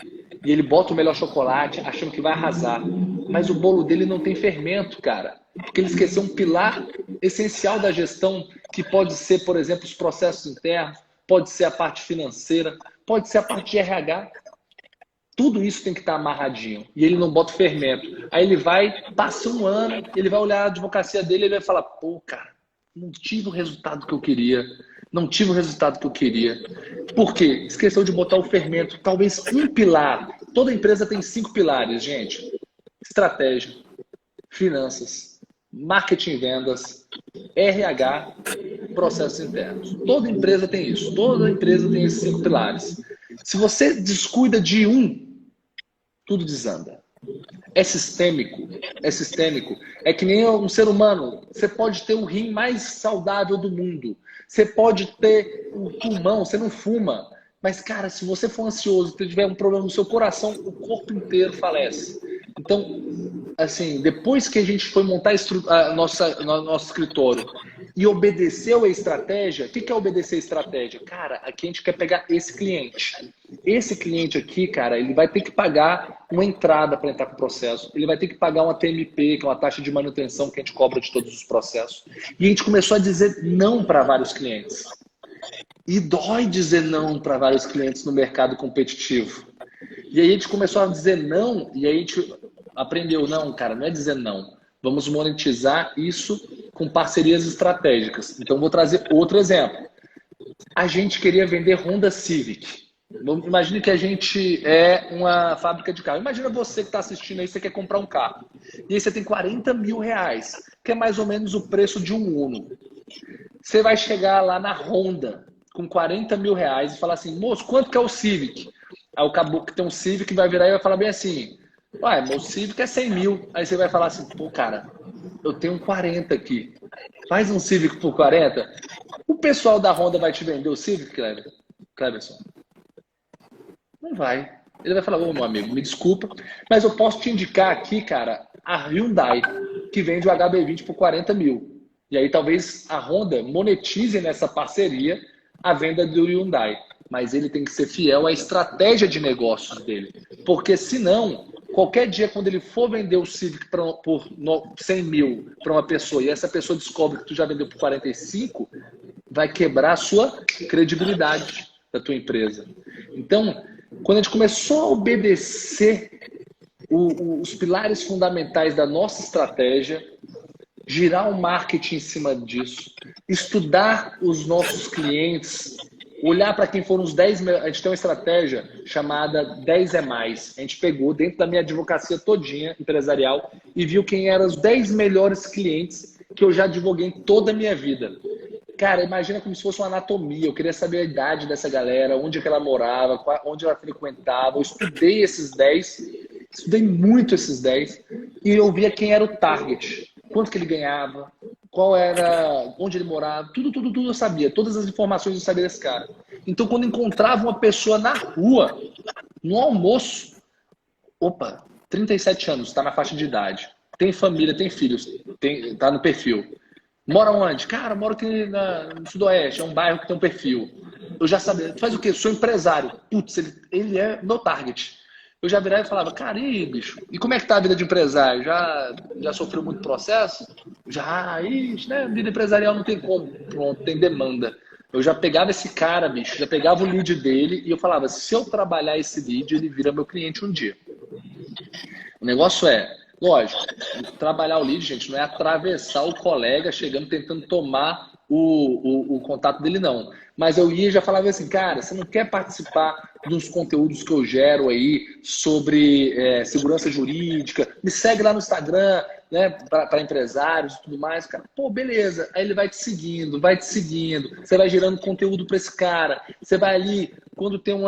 e ele bota o melhor chocolate achando que vai arrasar. Mas o bolo dele não tem fermento, cara. Porque ele esqueceu um pilar essencial da gestão, que pode ser, por exemplo, os processos internos, pode ser a parte financeira, pode ser a parte de RH. Tudo isso tem que estar amarradinho. E ele não bota o fermento. Aí ele vai, passa um ano, ele vai olhar a advocacia dele e ele vai falar, pô, cara, não tive o resultado que eu queria. Não tive o resultado que eu queria. Por quê? Esqueceu de botar o fermento. Talvez um pilar. Toda empresa tem 5 pilares, gente. Estratégia, finanças, marketing e vendas, RH, processos internos. Toda empresa tem isso. Toda empresa tem esses 5 pilares. Se você descuida de um, tudo desanda. É sistêmico. É sistêmico. É que nem um ser humano. Você pode ter o rim mais saudável do mundo. Você pode ter um pulmão, você não fuma. Mas, cara, se você for ansioso, se tiver um problema no seu coração, o corpo inteiro falece. Então, assim, depois que a gente foi montar nosso escritório e obedeceu a estratégia, o que é obedecer a estratégia? Cara, aqui a gente quer pegar esse cliente. Esse cliente aqui, cara, ele vai ter que pagar uma entrada para entrar com o processo. Ele vai ter que pagar uma TMP, que é uma taxa de manutenção que a gente cobra de todos os processos. E a gente começou a dizer não para vários clientes. E dói dizer não para vários clientes no mercado competitivo. E aí a gente começou a dizer não, e aí a gente aprendeu, não, cara, não é dizer não. Vamos monetizar isso com parcerias estratégicas. Então, vou trazer outro exemplo. A gente queria vender Honda Civic. Imagine que a gente é uma fábrica de carro. Imagina você que está assistindo aí, você quer comprar um carro. E aí você tem 40 mil reais, que é mais ou menos o preço de um Uno. Você vai chegar lá na Honda com 40 mil reais e falar assim, moço, quanto que é o Civic? Aí o caboclo que tem um Civic vai virar e vai falar bem assim, ué, meu Civic é 100 mil. Aí você vai falar assim, pô, cara, eu tenho 40 aqui. Faz um Civic por 40. O pessoal da Honda vai te vender o Civic, Cleverson? Não vai. Ele vai falar, ô meu amigo, me desculpa, mas eu posso te indicar aqui, cara, a Hyundai, que vende o HB20 por 40 mil. E aí talvez a Honda monetize nessa parceria a venda do Hyundai. Mas ele tem que ser fiel à estratégia de negócios dele. Porque senão, qualquer dia quando ele for vender o Civic por 100 mil para uma pessoa e essa pessoa descobre que tu já vendeu por 45, vai quebrar a sua credibilidade da tua empresa. Então, Quando a gente começou a obedecer os pilares fundamentais da nossa estratégia, girar o marketing em cima disso, estudar os nossos clientes, olhar para quem foram os 10 melhores. A gente tem uma estratégia chamada 10 é mais. A gente pegou dentro da minha advocacia todinha, empresarial, e viu quem eram os 10 melhores clientes que eu já advoguei em toda a minha vida. Cara, imagina como se fosse uma anatomia. Eu queria saber a idade dessa galera, onde que ela morava, onde ela frequentava. Eu estudei esses 10, estudei muito esses 10, e eu via quem era o target. Quanto que ele ganhava, qual era, onde ele morava, tudo eu sabia. Todas as informações eu sabia desse cara. Então, quando encontrava uma pessoa na rua, no almoço, opa, 37 anos, está na faixa de idade, tem família, tem filhos, tá no perfil. Mora onde? Cara, moro aqui no Sudoeste, é um bairro que tem um perfil. Eu já sabia, faz o quê? Sou empresário. Putz, ele é meu target. Eu já virava e falava, cara, e aí, bicho? E como é que tá a vida de empresário? Já sofreu muito processo? Já, né? Vida empresarial não tem como. Pronto, tem demanda. Eu já pegava esse cara, bicho, já pegava o lead dele e eu falava, se eu trabalhar esse lead, ele vira meu cliente um dia. O negócio é, lógico, trabalhar o lead, gente, não é atravessar o colega chegando, tentando tomar o contato dele, não. Mas eu ia e já falava assim, cara, você não quer participar dos conteúdos que eu gero aí sobre segurança jurídica? Me segue lá no Instagram, né, para empresários e tudo mais. Cara, pô, beleza. Aí ele vai te seguindo, você vai gerando conteúdo para esse cara, você vai ali, quando tem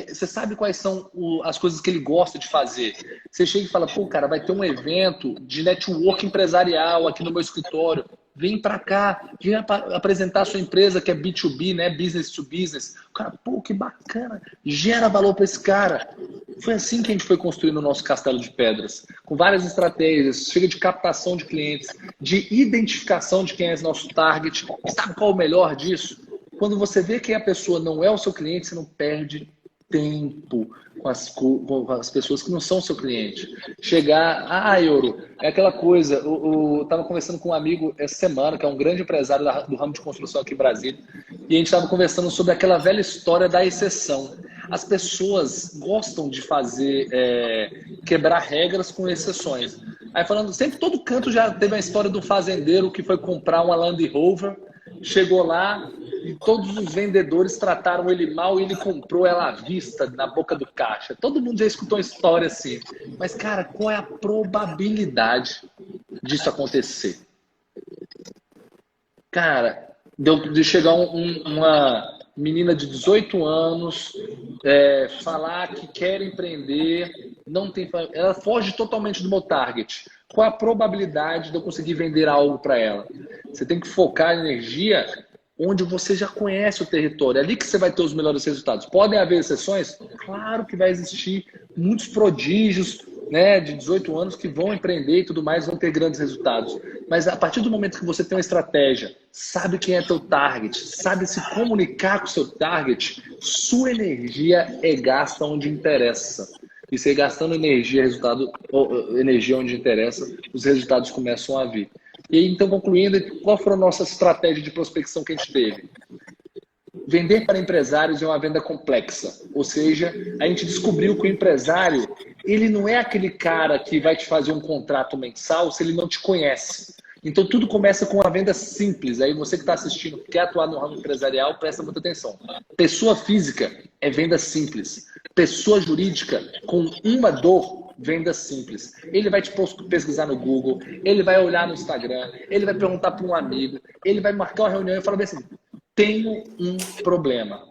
você sabe quais são as coisas que ele gosta de fazer. Você chega e fala, pô, cara, vai ter um evento de network empresarial aqui no meu escritório. Vem para cá, vem apresentar a sua empresa que é B2B, né? Business to business. O cara, pô, que bacana. Gera valor para esse cara. Foi assim que a gente foi construindo o nosso castelo de pedras. Com várias estratégias. Chega de captação de clientes, de identificação de quem é nosso target. E sabe qual é o melhor disso? Quando você vê que a pessoa não é o seu cliente, você não perde tempo com as pessoas que não são seu cliente. Chegar, Euro, é aquela coisa, eu estava conversando com um amigo essa semana, que é um grande empresário do ramo de construção aqui em Brasília, e a gente estava conversando sobre aquela velha história da exceção. As pessoas gostam de fazer, quebrar regras com exceções. Aí falando, sempre todo canto já teve a história do fazendeiro que foi comprar uma Land Rover, chegou lá e todos os vendedores trataram ele mal e ele comprou ela à vista, na boca do caixa. Todo mundo já escutou uma história assim. Mas, cara, qual é a probabilidade disso acontecer? Cara, de chegar uma menina de 18 anos, falar que quer empreender, ela foge totalmente do meu target. Qual é a probabilidade de eu conseguir vender algo para ela? Você tem que focar a energia onde você já conhece o território. É ali que você vai ter os melhores resultados. Podem haver exceções? Claro que vai existir muitos prodígios, né, de 18 anos que vão empreender e tudo mais, vão ter grandes resultados. Mas a partir do momento que você tem uma estratégia, sabe quem é teu target, sabe se comunicar com o seu target, sua energia é gasta onde interessa. E você gastando energia onde interessa, os resultados começam a vir. E então, concluindo, qual foi a nossa estratégia de prospecção que a gente teve? Vender para empresários é uma venda complexa. Ou seja, a gente descobriu que o empresário, ele não é aquele cara que vai te fazer um contrato mensal se ele não te conhece. Então, tudo começa com uma venda simples. Aí você que está assistindo, quer atuar no ramo empresarial, presta muita atenção. Pessoa física é venda simples. Pessoa jurídica, com uma dor, venda simples. Ele vai te pesquisar no Google, ele vai olhar no Instagram, ele vai perguntar para um amigo, ele vai marcar uma reunião e falar assim, tenho um problema.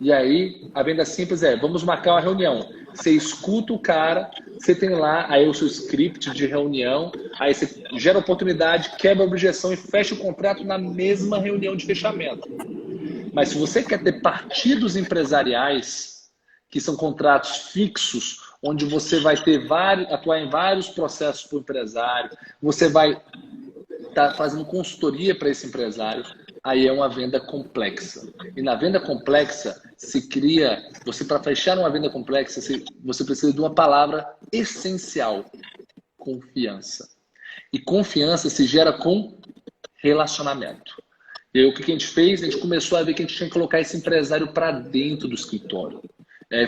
E aí, a venda simples vamos marcar uma reunião. Você escuta o cara, você tem lá aí o seu script de reunião, aí você gera oportunidade, quebra a objeção e fecha o contrato na mesma reunião de fechamento. Mas se você quer ter partidos empresariais, que são contratos fixos, onde você vai atuar em vários processos para o empresário, você vai estar fazendo consultoria para esse empresário, aí é uma venda complexa. E na venda complexa se cria, para fechar uma venda complexa, você precisa de uma palavra essencial, confiança. E confiança se gera com relacionamento. E aí o que a gente fez? A gente começou a ver que a gente tinha que colocar esse empresário para dentro do escritório.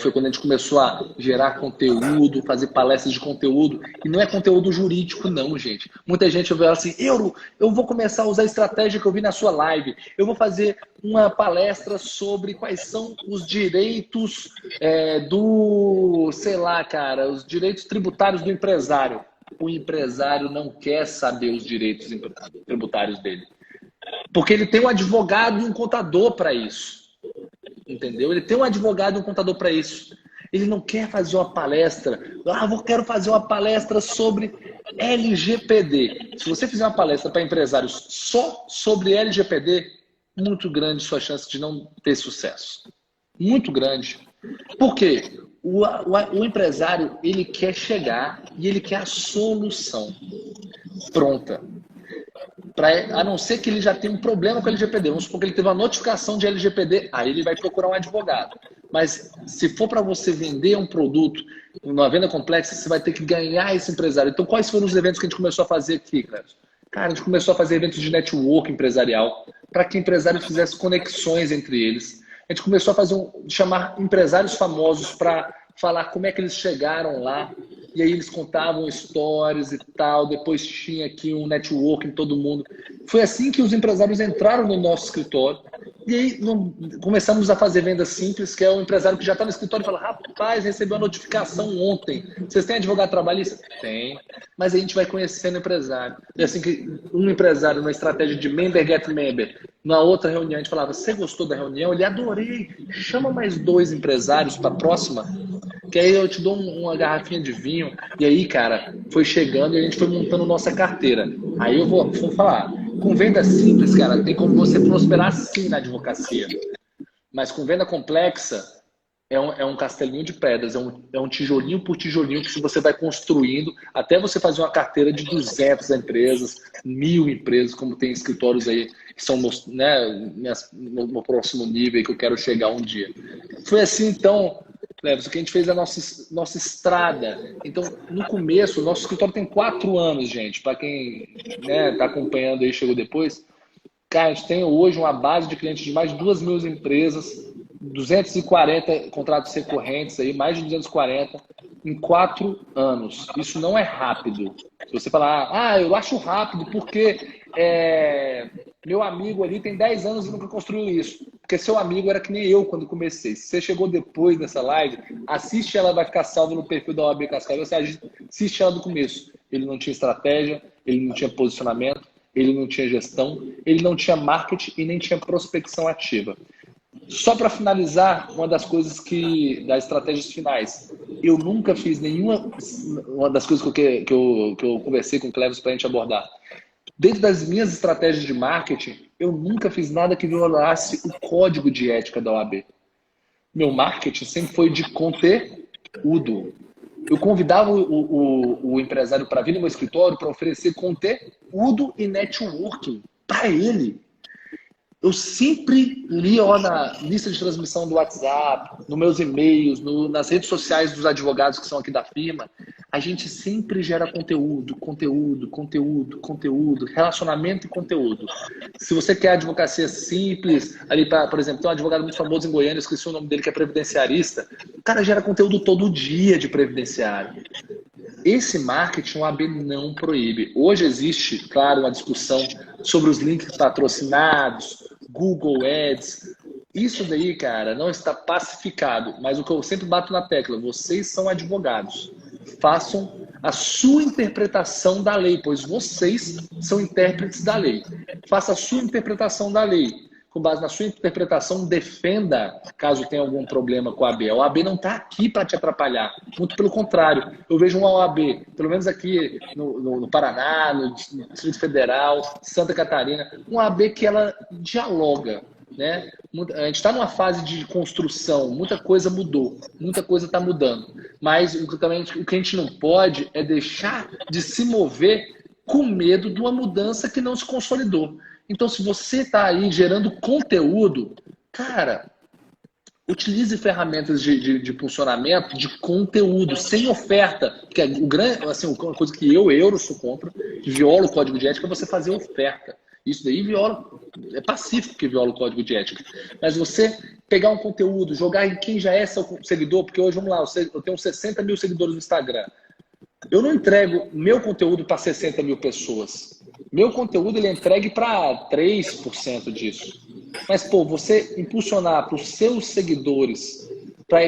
Foi quando a gente começou a gerar conteúdo, fazer palestras de conteúdo. E não é conteúdo jurídico, não, gente. Muita gente vai assim, eu vou começar a usar a estratégia que eu vi na sua live. Eu vou fazer uma palestra sobre quais são os direitos sei lá, cara, os direitos tributários do empresário. O empresário não quer saber os direitos tributários dele. Porque ele tem um advogado e um contador para isso. Entendeu? Ele tem um advogado e um contador para isso. Ele não quer fazer uma palestra. Eu quero fazer uma palestra sobre LGPD. Se você fizer uma palestra para empresários só sobre LGPD, muito grande sua chance de não ter sucesso. Muito grande. Por quê? O empresário, ele quer chegar e ele quer a solução pronta. A não ser que ele já tenha um problema com a LGPD. Vamos supor que ele teve uma notificação de LGPD, aí ele vai procurar um advogado. Mas se for para você vender um produto numa venda complexa, você vai ter que ganhar esse empresário. Então, quais foram os eventos que a gente começou a fazer aqui, Cléber? Cara, a gente começou a fazer eventos de network empresarial para que empresários fizessem conexões entre eles. A gente começou a chamar empresários famosos para falar como é que eles chegaram lá. E aí eles contavam stories e tal, depois tinha aqui um networking, todo mundo. Foi assim que os empresários entraram no nosso escritório. E aí começamos a fazer vendas simples, que é o empresário que já está no escritório e fala, rapaz, recebeu a notificação ontem. Vocês têm advogado trabalhista? Tem. Mas aí a gente vai conhecendo o empresário. E assim que um empresário, numa estratégia de member get member, na outra reunião a gente falava, você gostou da reunião? Ele adorei. Chama mais 2 empresários para a próxima, que aí eu te dou uma garrafinha de vinho. E aí, cara, foi chegando e a gente foi montando nossa carteira. Aí eu vou falar, com venda simples, cara, tem como você prosperar sim na advocacia. Mas com venda complexa, é um castelinho de pedras, é um tijolinho por tijolinho que você vai construindo até você fazer uma carteira de 200 empresas, 1000 empresas, como tem escritórios aí que são, né, no próximo nível que eu quero chegar um dia. Foi assim, então, Cleves, o que a gente fez é a nossa estrada. Então, no começo, o nosso escritório tem 4 anos, gente. Para quem está acompanhando aí, chegou depois. Cara, a gente tem hoje uma base de clientes de mais de 2.000 empresas, 240 contratos recorrentes, aí, mais de 240, em 4 anos. Isso não é rápido. Se você falar, eu acho rápido porque meu amigo ali tem 10 anos e nunca construiu isso. Porque seu amigo era que nem eu quando comecei. Se você chegou depois dessa live, assiste ela, vai ficar salva no perfil da OAB Cascavel. Você assiste ela do começo. Ele não tinha estratégia, ele não tinha posicionamento, ele não tinha gestão, ele não tinha marketing e nem tinha prospecção ativa. Só para finalizar, uma das coisas das estratégias finais, eu nunca fiz nenhuma, uma das coisas que eu conversei com o Cleves para a gente abordar. Dentro das minhas estratégias de marketing, eu nunca fiz nada que violasse o código de ética da OAB. Meu marketing sempre foi de conteúdo. Eu convidava o empresário para vir no meu escritório para oferecer conteúdo e networking para ele. Eu sempre li na lista de transmissão do WhatsApp, nos meus e-mails, nas redes sociais dos advogados que são aqui da firma. A gente sempre gera conteúdo, relacionamento e conteúdo. Se você quer advocacia simples, ali por exemplo, tem um advogado muito famoso em Goiânia, eu esqueci o nome dele, que é previdenciarista. O cara gera conteúdo todo dia de previdenciário. Esse marketing o AB não proíbe. Hoje existe, claro, uma discussão sobre os links patrocinados, Google Ads. Isso daí, cara, não está pacificado. Mas o que eu sempre bato na tecla, vocês são advogados. Façam a sua interpretação da lei, pois vocês são intérpretes da lei. Faça a sua interpretação da lei. Com base na sua interpretação, defenda caso tenha algum problema com a OAB. A OAB não está aqui para te atrapalhar. Muito pelo contrário. Eu vejo uma OAB, pelo menos aqui no Paraná, no Distrito Federal, Santa Catarina, uma OAB que ela dialoga. Né? A gente está numa fase de construção, muita coisa mudou, muita coisa está mudando. Mas o que a gente não pode é deixar de se mover com medo de uma mudança que não se consolidou. Então, se você está aí gerando conteúdo, cara, utilize ferramentas de funcionamento de conteúdo, sem oferta. Porque uma coisa que eu sou contra, que viola o código de ética, é você fazer oferta. Isso daí viola, é pacífico que viola o código de ética. Mas você pegar um conteúdo, jogar em quem já é seu seguidor, porque hoje, vamos lá, eu tenho 60 mil seguidores no Instagram. Eu não entrego meu conteúdo para 60 mil pessoas. Meu conteúdo ele é entregue para 3% disso. Mas, pô, você impulsionar para os seus seguidores, para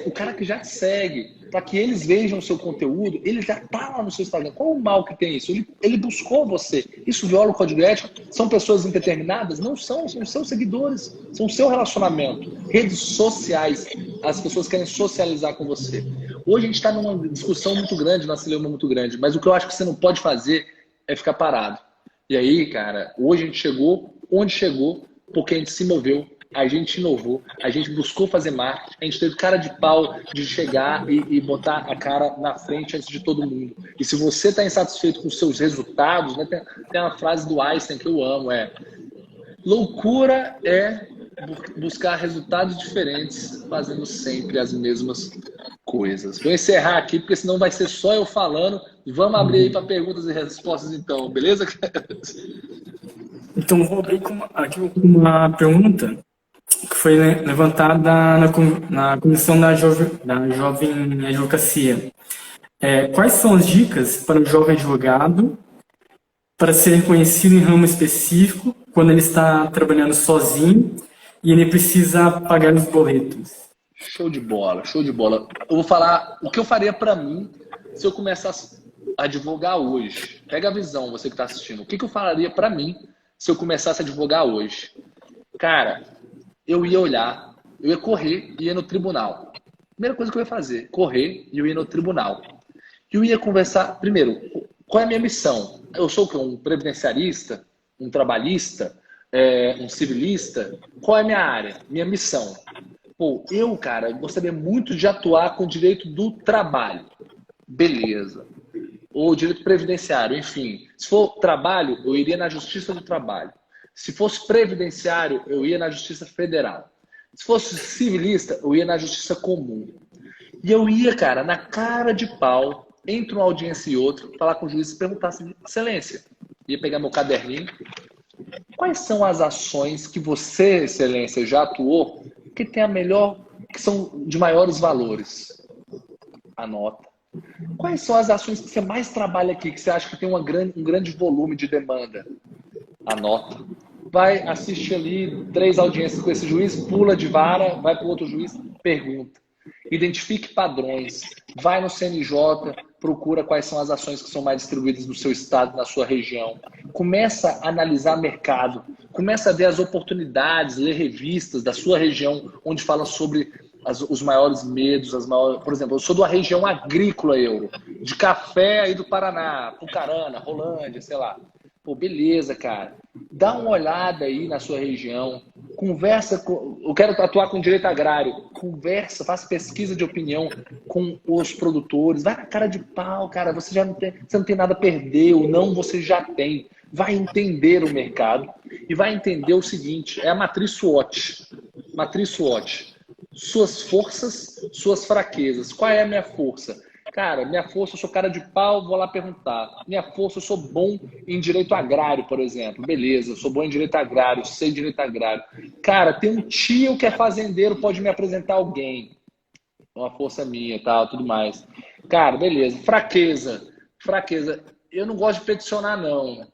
o cara que já te segue, para que eles vejam o seu conteúdo, ele já está lá no seu Instagram. Qual o mal que tem isso? Ele buscou você. Isso viola o código ético? São pessoas indeterminadas? Não são seus seguidores, são o seu relacionamento. Redes sociais, as pessoas querem socializar com você. Hoje a gente está numa discussão muito grande, nossa celeuma muito grande, mas o que eu acho que você não pode fazer é ficar parado. E aí, cara, hoje a gente chegou onde chegou porque a gente se moveu, a gente inovou, a gente buscou fazer marketing, a gente teve cara de pau de chegar e botar a cara na frente antes de todo mundo. E se você está insatisfeito com os seus resultados, né, tem uma frase do Einstein que eu amo, loucura é buscar resultados diferentes fazendo sempre as mesmas coisas. Vou encerrar aqui, porque senão vai ser só eu falando. Vamos abrir aí para perguntas e respostas então, beleza? Então, vou abrir aqui com uma pergunta que foi levantada na comissão da Jovem Advocacia. Quais são as dicas para o jovem advogado para ser reconhecido em ramo específico quando ele está trabalhando sozinho e ele precisa pagar os boletos? Show de bola, show de bola. Eu vou falar o que eu faria para mim se eu começasse a advogar hoje. Pega a visão, você que está assistindo. O que eu falaria para mim se eu começasse a advogar hoje? Cara, eu ia olhar, eu ia correr e ia no tribunal. Primeira coisa que eu ia fazer, correr e eu ia no tribunal. Eu ia conversar, primeiro, qual é a minha missão? Eu sou um previdenciarista, um trabalhista, um civilista? Qual é a minha área? Minha missão? Pô, cara, gostaria muito de atuar com o direito do trabalho. Beleza. Ou direito previdenciário, enfim. Se for trabalho, eu iria na Justiça do Trabalho. Se fosse previdenciário, eu ia na Justiça Federal. Se fosse civilista, eu ia na Justiça Comum. E eu ia, cara, na cara de pau, entre uma audiência e outra, falar com o juiz e perguntar assim, excelência, ia pegar meu caderninho, quais são as ações que você, excelência, já atuou, que tem que são de maiores valores? Anota. Quais são as ações que você mais trabalha aqui, que você acha que tem um grande volume de demanda? Anota. Vai assistir ali 3 audiências com esse juiz, pula de vara, vai para o outro juiz, pergunta. Identifique padrões, vai no CNJ, procura quais são as ações que são mais distribuídas no seu estado, na sua região. Começa a analisar mercado, começa a ver as oportunidades, ler revistas da sua região, onde fala sobre os maiores medos, por exemplo, eu sou da região agrícola, de café aí do Paraná, Pucarana, Rolândia, sei lá. Pô, beleza, cara. Dá uma olhada aí na sua região, conversa eu quero atuar com direito agrário, conversa, faz pesquisa de opinião com os produtores, vai na cara de pau, cara, você não tem nada a perder, ou não você já tem. Vai entender o mercado e vai entender o seguinte, é a matriz SWOT. Matriz SWOT. Suas forças, suas fraquezas. Qual é a minha força? Cara, minha força, eu sou cara de pau, vou lá perguntar. Minha força, eu sou bom em direito agrário, por exemplo. Beleza, eu sou bom em direito agrário, sei direito agrário. Cara, tem um tio que é fazendeiro, pode me apresentar alguém. Uma força minha e tal, tudo mais. Cara, beleza. Fraqueza. Eu não gosto de peticionar, não.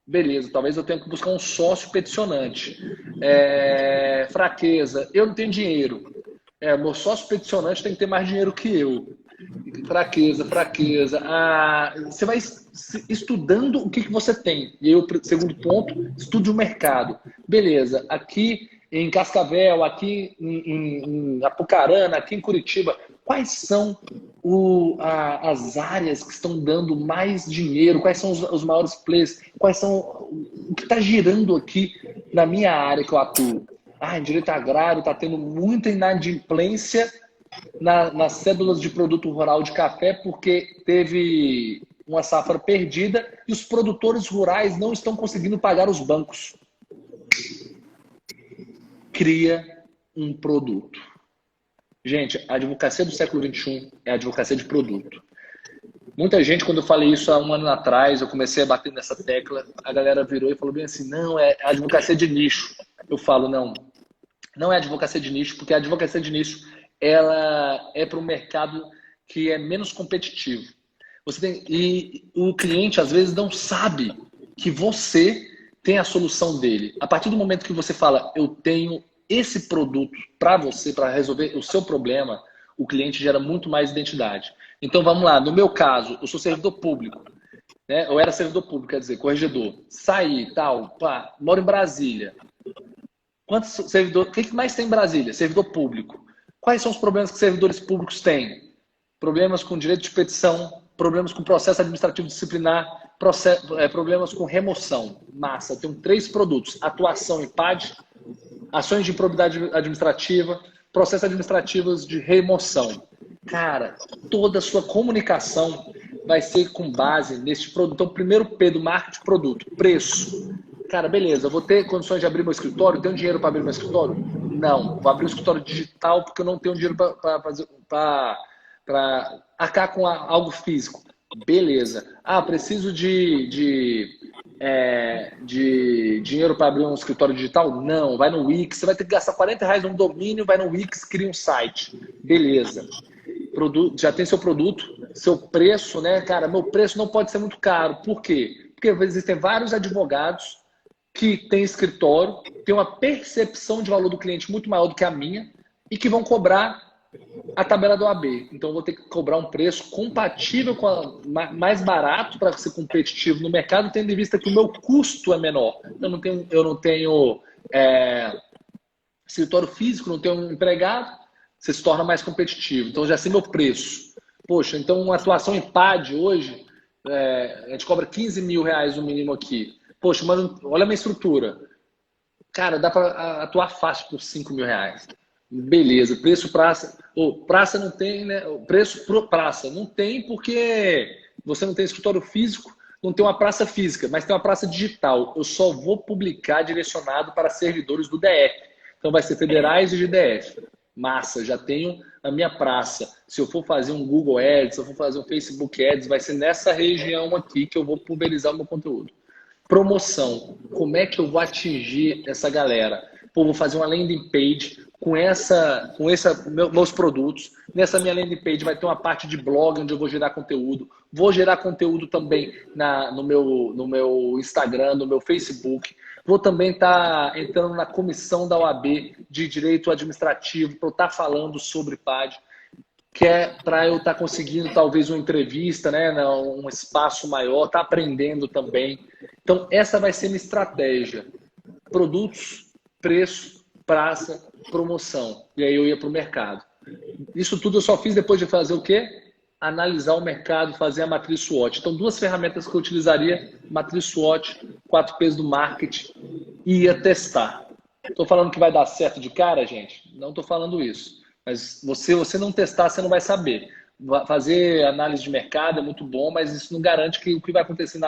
Beleza, talvez eu tenha que buscar um sócio peticionante. Fraqueza. Eu não tenho dinheiro. Meu sócio peticionante tem que ter mais dinheiro que eu. Fraqueza. Você vai estudando o que você tem. E aí, o segundo ponto, estude o mercado. Beleza, aqui em Cascavel, aqui em Apucarana, aqui em Curitiba, quais são as áreas que estão dando mais dinheiro? Quais são os maiores players? Quais são o que está girando aqui na minha área que eu atuo? Em direito agrário está tendo muita inadimplência nas cédulas de produto rural de café porque teve uma safra perdida e os produtores rurais não estão conseguindo pagar os bancos. Cria um produto. Gente, a advocacia do século XXI é a advocacia de produto. Muita gente, quando eu falei isso há um ano atrás, eu comecei a bater nessa tecla, a galera virou e falou bem assim, não, é advocacia de nicho. Eu falo, não, não é advocacia de nicho, porque a advocacia de nicho, ela é para um mercado que é menos competitivo. E o cliente, às vezes, não sabe que você tem a solução dele. A partir do momento que você fala, eu tenho esse produto para você, para resolver o seu problema, o cliente gera muito mais identidade. Então, vamos lá. No meu caso, eu sou servidor público, né? Eu era servidor público, quer dizer, corregedor. Saí, tal, pá, moro em Brasília. Quantos servidores? O que mais tem em Brasília? Servidor público. Quais são os problemas que servidores públicos têm? Problemas com direito de petição, problemas com processo administrativo disciplinar, problemas com remoção. Massa, eu tenho 3 produtos: atuação em PAD, ações de improbidade administrativa, processos administrativos de remoção. Cara, toda a sua comunicação vai ser com base nesse produto. Então, primeiro P do marketing, produto, preço. Cara, beleza, eu vou ter condições de abrir meu escritório? Tenho dinheiro para abrir meu escritório? Não, vou abrir um escritório digital porque eu não tenho dinheiro para arcar com algo físico. Beleza. Ah, preciso de dinheiro para abrir um escritório digital? Não, vai no Wix. Você vai ter que gastar R$ 40 num domínio, vai no Wix, cria um site. Beleza. Já tem seu produto, seu preço, né? Cara, meu preço não pode ser muito caro. Por quê? Porque existem vários advogados que têm escritório, têm uma percepção de valor do cliente muito maior do que a minha e que vão cobrar a tabela do AB. Então, eu vou ter que cobrar um preço compatível com mais barato para ser competitivo no mercado, tendo em vista que o meu custo é menor. Eu não tenho escritório físico, não tenho um empregado, você se torna mais competitivo. Então, já sei meu preço. Poxa, então uma atuação em PAD hoje, a gente cobra R$ 15 mil no mínimo aqui. Poxa, mas olha a minha estrutura. Cara, dá para atuar fácil por R$ 5 mil. Beleza, preço praça. Praça não tem, né? O preço pro praça não tem porque você não tem escritório físico, não tem uma praça física, mas tem uma praça digital. Eu só vou publicar direcionado para servidores do DF. Então vai ser federais e de DF. Massa, já tenho a minha praça. Se eu for fazer um Google Ads, se eu for fazer um Facebook Ads, vai ser nessa região aqui que eu vou pulverizar o meu conteúdo. Promoção. Como é que eu vou atingir essa galera? Pô, vou fazer uma landing page com meus produtos. Nessa minha landing page vai ter uma parte de blog onde eu vou gerar conteúdo. Vou gerar conteúdo também no meu Instagram, no meu Facebook. Vou também estar entrando na comissão da OAB de Direito Administrativo para eu estar falando sobre PAD, que é para eu estar conseguindo talvez uma entrevista, né, um espaço maior, estar aprendendo também. Então, essa vai ser minha estratégia. Produtos, preço, praça, promoção. E aí eu ia para o mercado. Isso tudo eu só fiz depois de fazer o quê? Analisar o mercado, fazer a matriz SWOT. Então, 2 ferramentas que eu utilizaria: matriz SWOT, 4 P's do marketing, e ia testar. Estou falando que vai dar certo de cara, gente? Não estou falando isso. Mas você não testar, você não vai saber. Fazer análise de mercado é muito bom, mas isso não garante que o que vai acontecer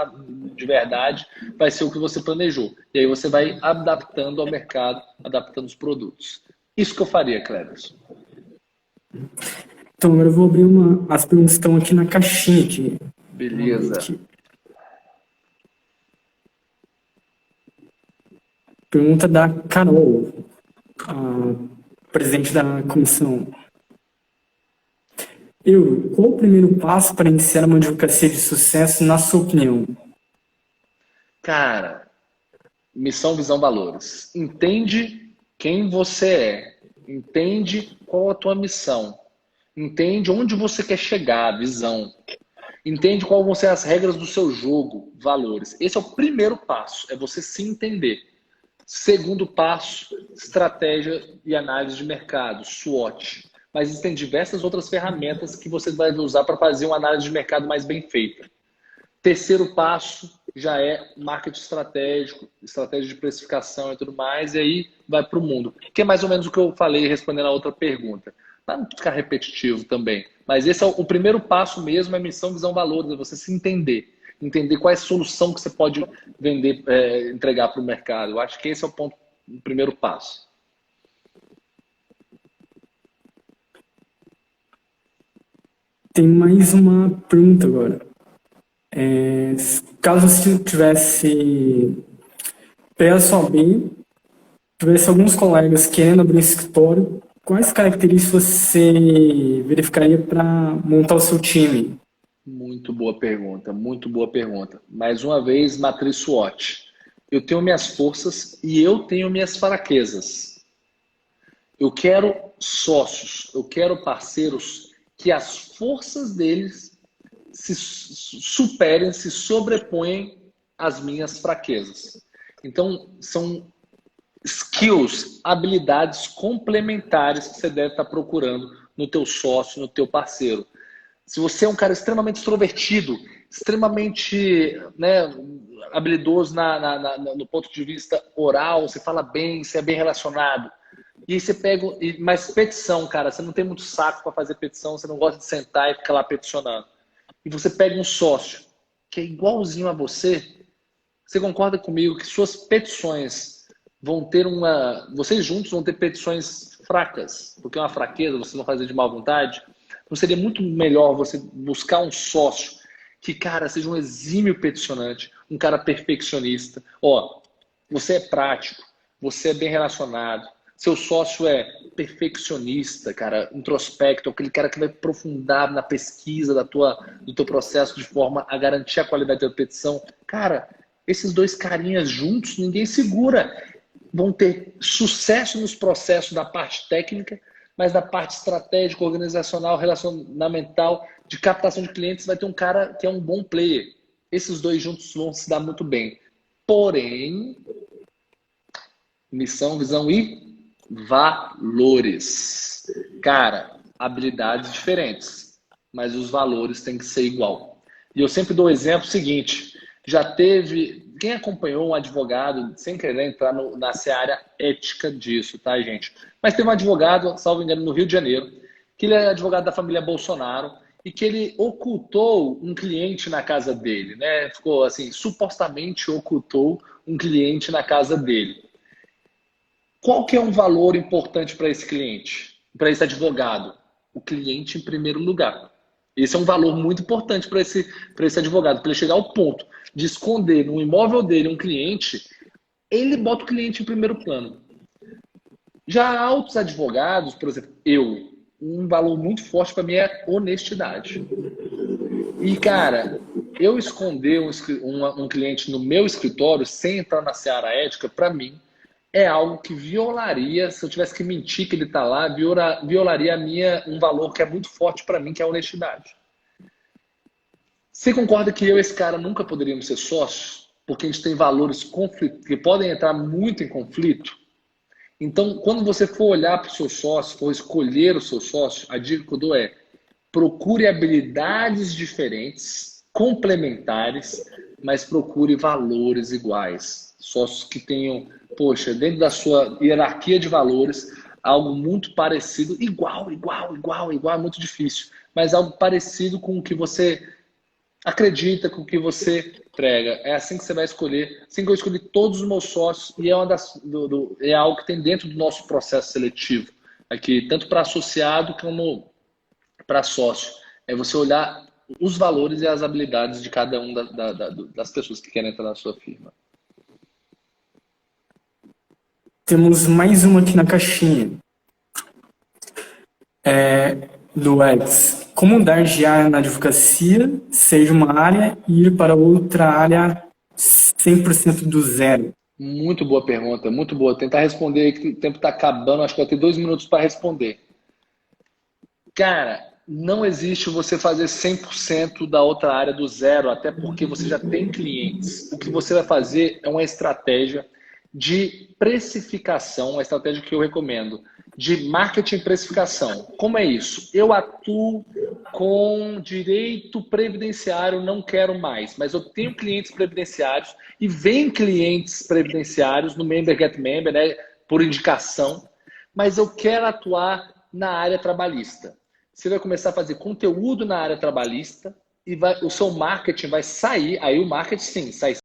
de verdade vai ser o que você planejou. E aí você vai adaptando ao mercado, adaptando os produtos. Isso que eu faria, Cleberson. Então, agora eu vou abrir as perguntas que estão aqui na caixinha. Aqui. Beleza. Pergunta da Carol, a presidente da comissão. Qual o primeiro passo para iniciar uma advocacia de sucesso, na sua opinião? Cara, missão, visão, valores. Entende quem você é. Entende qual a tua missão. Entende onde você quer chegar, visão. Entende quais vão ser as regras do seu jogo, valores. Esse é o primeiro passo, é você se entender. Segundo passo, estratégia e análise de mercado, SWOT. Mas existem diversas outras ferramentas que você vai usar para fazer uma análise de mercado mais bem feita. Terceiro passo já é marketing estratégico, estratégia de precificação e tudo mais, e aí vai para o mundo. Que é mais ou menos o que eu falei respondendo a outra pergunta. Para não ficar repetitivo também. Mas esse é o primeiro passo mesmo, é missão, visão, valores, é você se entender. Entender qual é a solução que você pode vender, entregar para o mercado. Eu acho que esse é o primeiro passo. tem mais uma pergunta agora. Caso você tivesse PSOB, tivesse alguns colegas querendo abrir um escritório, quais características você verificaria para montar o seu time? Muito boa pergunta, muito boa pergunta. Mais uma vez, matriz SWOT. Eu tenho minhas forças e eu tenho minhas fraquezas. Eu quero sócios, eu quero parceiros que as forças deles se superem, se sobrepõem às minhas fraquezas. Então, são skills, habilidades complementares que você deve estar procurando no teu sócio, no teu parceiro. Se você é um cara extremamente extrovertido, extremamente, né, habilidoso no ponto de vista oral, você fala bem, você é bem relacionado. E aí você pega. Mas petição, cara, você não tem muito saco para fazer petição, você não gosta de sentar e ficar lá peticionando. E você pega um sócio que é igualzinho a você, você concorda comigo que suas petições vão ter vocês juntos vão ter petições fracas, porque é uma fraqueza, você não fazer de má vontade. Então seria muito melhor você buscar um sócio que, cara, seja um exímio peticionante, um cara perfeccionista. Ó, você é prático, você é bem relacionado, seu sócio é perfeccionista, cara, introspecto, aquele cara que vai aprofundar na pesquisa do teu processo de forma a garantir a qualidade da petição. Cara, esses dois carinhas juntos, ninguém segura. Vão ter sucesso nos processos da parte técnica, mas da parte estratégica, organizacional, relacionamental, de captação de clientes, vai ter um cara que é um bom player. Esses dois juntos vão se dar muito bem. Porém, missão, visão e valores. Cara, habilidades diferentes, mas os valores têm que ser igual. E eu sempre dou o exemplo seguinte, já teve... Quem acompanhou um advogado, sem querer entrar na seara ética disso, tá, gente? Mas teve um advogado, salvo engano, no Rio de Janeiro, que ele é advogado da família Bolsonaro e que ele ocultou um cliente na casa dele, né? Ficou assim, supostamente ocultou um cliente na casa dele. Qual que é um valor importante para esse cliente, para esse advogado? O cliente em primeiro lugar. Esse é um valor muito importante para esse advogado, para ele chegar ao ponto de esconder no imóvel dele um cliente, ele bota o cliente em primeiro plano. Já há outros advogados, por exemplo, um valor muito forte para mim é honestidade. E, cara, eu esconder um cliente no meu escritório sem entrar na seara ética, para mim, é algo que violaria, se eu tivesse que mentir que ele está lá, violaria um valor que é muito forte para mim, que é a honestidade. Você concorda que eu e esse cara nunca poderíamos ser sócios? Porque a gente tem valores que podem entrar muito em conflito? Então, quando você for olhar para o seu sócio, for escolher o seu sócio, a dica que eu dou é: procure habilidades diferentes, complementares, mas procure valores iguais. Sócios que tenham, poxa, dentro da sua hierarquia de valores, algo muito parecido, igual, é muito difícil, mas algo parecido com o que você acredita, com o que você prega. É assim que você vai escolher. Assim que eu escolhi todos os meus sócios, e é algo que tem dentro do nosso processo seletivo aqui, tanto para associado como para sócio. É você olhar os valores e as habilidades de cada um das pessoas que querem entrar na sua firma. Temos mais uma aqui na caixinha. Do Eds. Como dar de área na advocacia, seja uma área, e ir para outra área 100% do zero? Muito boa pergunta, muito boa. Tentar responder aí, que o tempo está acabando, acho que vai ter 2 minutos para responder. Cara, não existe você fazer 100% da outra área do zero, até porque você já tem clientes. O que você vai fazer é uma estratégia de precificação, uma estratégia que eu recomendo, de marketing e precificação. Como é isso? Eu atuo com direito previdenciário, não quero mais, mas eu tenho clientes previdenciários e vem clientes previdenciários no Member Get Member, né, por indicação, mas eu quero atuar na área trabalhista. Você vai começar a fazer conteúdo na área trabalhista e o seu marketing vai sair, aí o marketing sim, sai